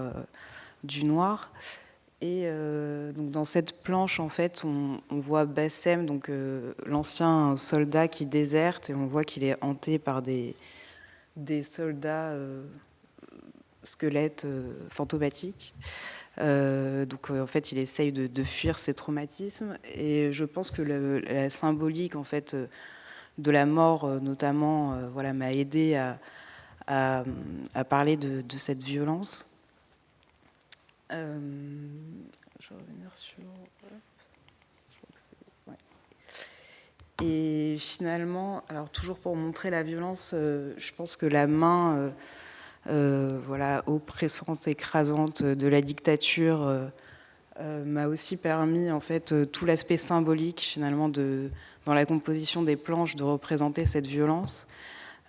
D: du noir. Et donc dans cette planche, en fait, on voit Bassem, donc l'ancien soldat qui déserte, et on voit qu'il est hanté par des soldats squelettes fantomatiques. Donc en fait, il essaye de fuir ses traumatismes. Et je pense que la symbolique, en fait, de la mort, notamment, voilà, m'a aidé à parler de cette violence. Je vais revenir sur... Ouais. Et finalement, alors toujours pour montrer la violence, je pense que la main voilà, oppressante, écrasante de la dictature m'a aussi permis, en fait, tout l'aspect symbolique, finalement, dans la composition des planches, de représenter cette violence.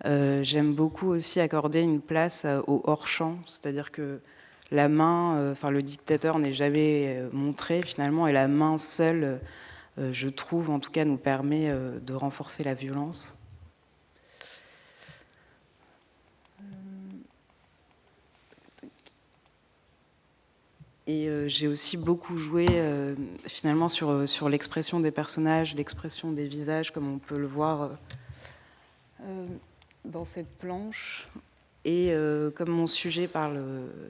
D: J'aime beaucoup aussi accorder une place au hors-champ, c'est-à-dire que la main, enfin le dictateur n'est jamais montré finalement, et la main seule je trouve, en tout cas, nous permet de renforcer la violence. Et j'ai aussi beaucoup joué finalement sur l'expression des personnages, l'expression des visages, comme on peut le voir dans cette planche. Et comme mon sujet parle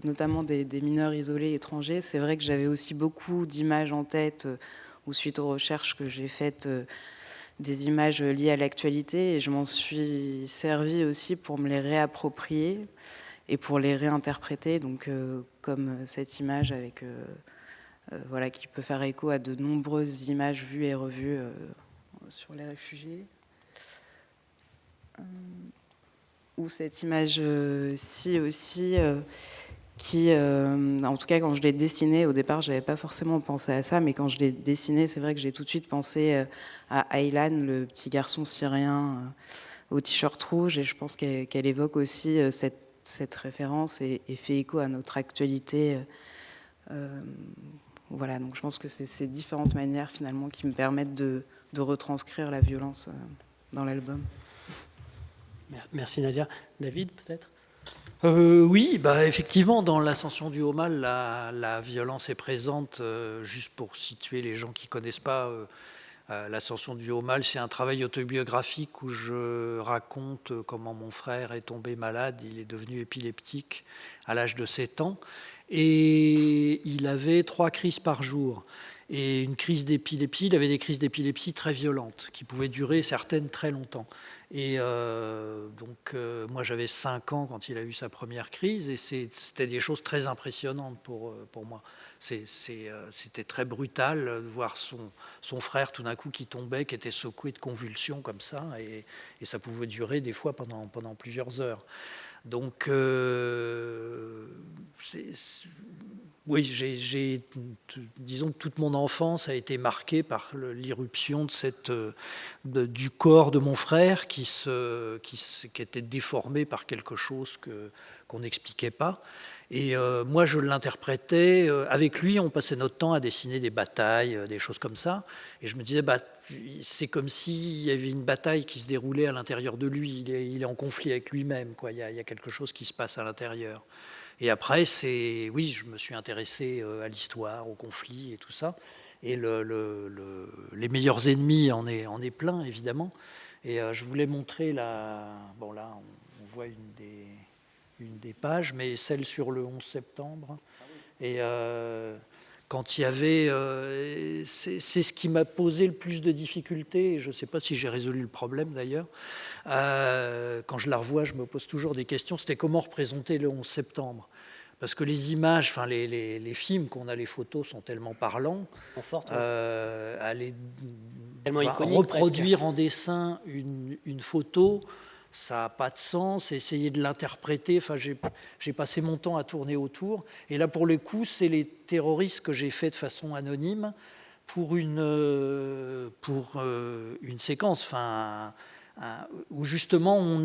D: notamment des mineurs isolés étrangers, c'est vrai que j'avais aussi beaucoup d'images en tête, ou suite aux recherches que j'ai faites, des images liées à l'actualité, et je m'en suis servie aussi pour me les réapproprier et pour les réinterpréter, donc comme cette image avec, voilà, qui peut faire écho à de nombreuses images vues et revues sur les réfugiés. Ou cette image-ci aussi, qui, en tout cas, quand je l'ai dessinée, au départ, je n'avais pas forcément pensé à ça, mais quand je l'ai dessinée, c'est vrai que j'ai tout de suite pensé à Aylan, le petit garçon syrien au t-shirt rouge, et je pense qu'elle évoque aussi cette référence et fait écho à notre actualité. Voilà, donc je pense que c'est ces différentes manières, finalement, qui me permettent de retranscrire la violence dans l'album.
A: Merci Nadia. David, peut-être?
B: Oui, bah, effectivement, dans l'Ascension du haut mal, la violence est présente. Juste pour situer les gens qui ne connaissent pas, l'Ascension du haut mal, c'est un travail autobiographique où je raconte comment mon frère est tombé malade. Il est devenu épileptique à l'âge de 7 ans. Et il avait 3 crises par jour. Et une crise d'épilepsie, il avait des crises d'épilepsie très violentes, qui pouvaient durer certaines très longtemps. Et moi j'avais 5 ans quand il a eu sa première crise, et c'était des choses très impressionnantes pour moi. C'était très brutal de voir son frère tout d'un coup qui tombait, qui était secoué de convulsions comme ça, et ça pouvait durer des fois pendant plusieurs heures. Donc, oui, disons que toute mon enfance a été marquée par l'irruption du corps de mon frère qui était déformé par quelque chose qu'on n'expliquait pas. Et moi, je l'interprétais. Avec lui, on passait notre temps à dessiner des batailles, des choses comme ça. Et je me disais, c'est comme s'il y avait une bataille qui se déroulait à l'intérieur de lui. Il est en conflit avec lui-même, quoi. Il y a quelque chose qui se passe à l'intérieur. Et après, oui, je me suis intéressé à l'histoire, au conflit et tout ça. Et les meilleurs ennemis en est plein, évidemment. Et je voulais montrer bon là, on voit une des pages, mais celle sur le 11 septembre. Et quand il y avait... c'est ce qui m'a posé le plus de difficultés, et je ne sais pas si j'ai résolu le problème d'ailleurs. Quand je la revois, je me pose toujours des questions. C'était comment représenter le 11 septembre. Parce que les images, enfin les films qu'on a, les photos sont tellement parlants. Reproduire presque en dessin une photo, ça n'a pas de sens. Essayer de l'interpréter, enfin, j'ai passé mon temps à tourner autour. Et là, pour le coup, c'est les terroristes que j'ai fait de façon anonyme pour une séquence, enfin, où justement on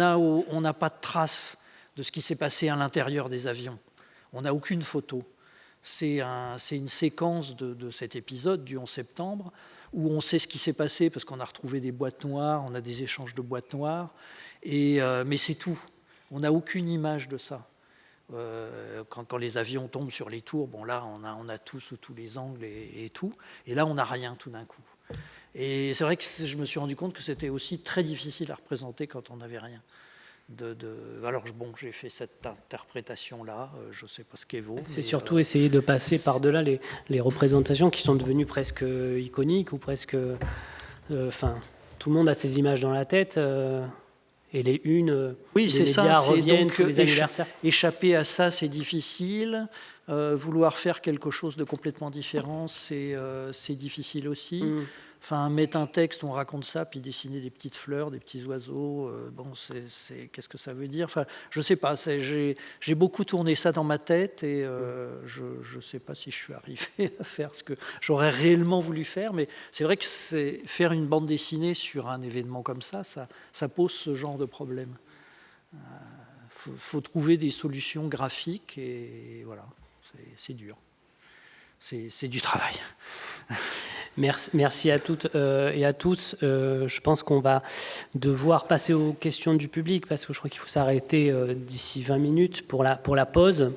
B: n'a pas de traces de ce qui s'est passé à l'intérieur des avions. On n'a aucune photo. C'est une séquence de cet épisode du 11 septembre où on sait ce qui s'est passé parce qu'on a retrouvé des boîtes noires, on a des échanges de boîtes noires, mais c'est tout. On n'a aucune image de ça. Quand les avions tombent sur les tours, bon là on a tout sous tous les angles et tout, et là on n'a rien tout d'un coup. Et c'est vrai que je me suis rendu compte que c'était aussi très difficile à représenter quand on n'avait rien. Alors bon, j'ai fait cette interprétation-là, je ne sais pas ce qu'elle vaut.
A: C'est surtout essayer de passer par-delà les représentations qui sont devenues presque iconiques ou presque... Enfin, tout le monde a ces images dans la tête et les unes
B: oui,
A: des médias reviennent tous les anniversaires.
B: Échapper à ça, c'est difficile. Vouloir faire quelque chose de complètement différent, c'est difficile aussi. Enfin, mettre un texte, on raconte ça, puis dessiner des petites fleurs, des petits oiseaux, bon, qu'est-ce que ça veut dire? Enfin, je sais pas, j'ai beaucoup tourné ça dans ma tête et je sais pas si je suis arrivé à faire ce que j'aurais réellement voulu faire, mais c'est vrai que faire une bande dessinée sur un événement comme ça pose ce genre de problème. Faut trouver des solutions graphiques et voilà, c'est dur. c'est du travail.
A: Merci à toutes et à tous. Je pense qu'on va devoir passer aux questions du public parce que je crois qu'il faut s'arrêter d'ici 20 minutes pour la pause.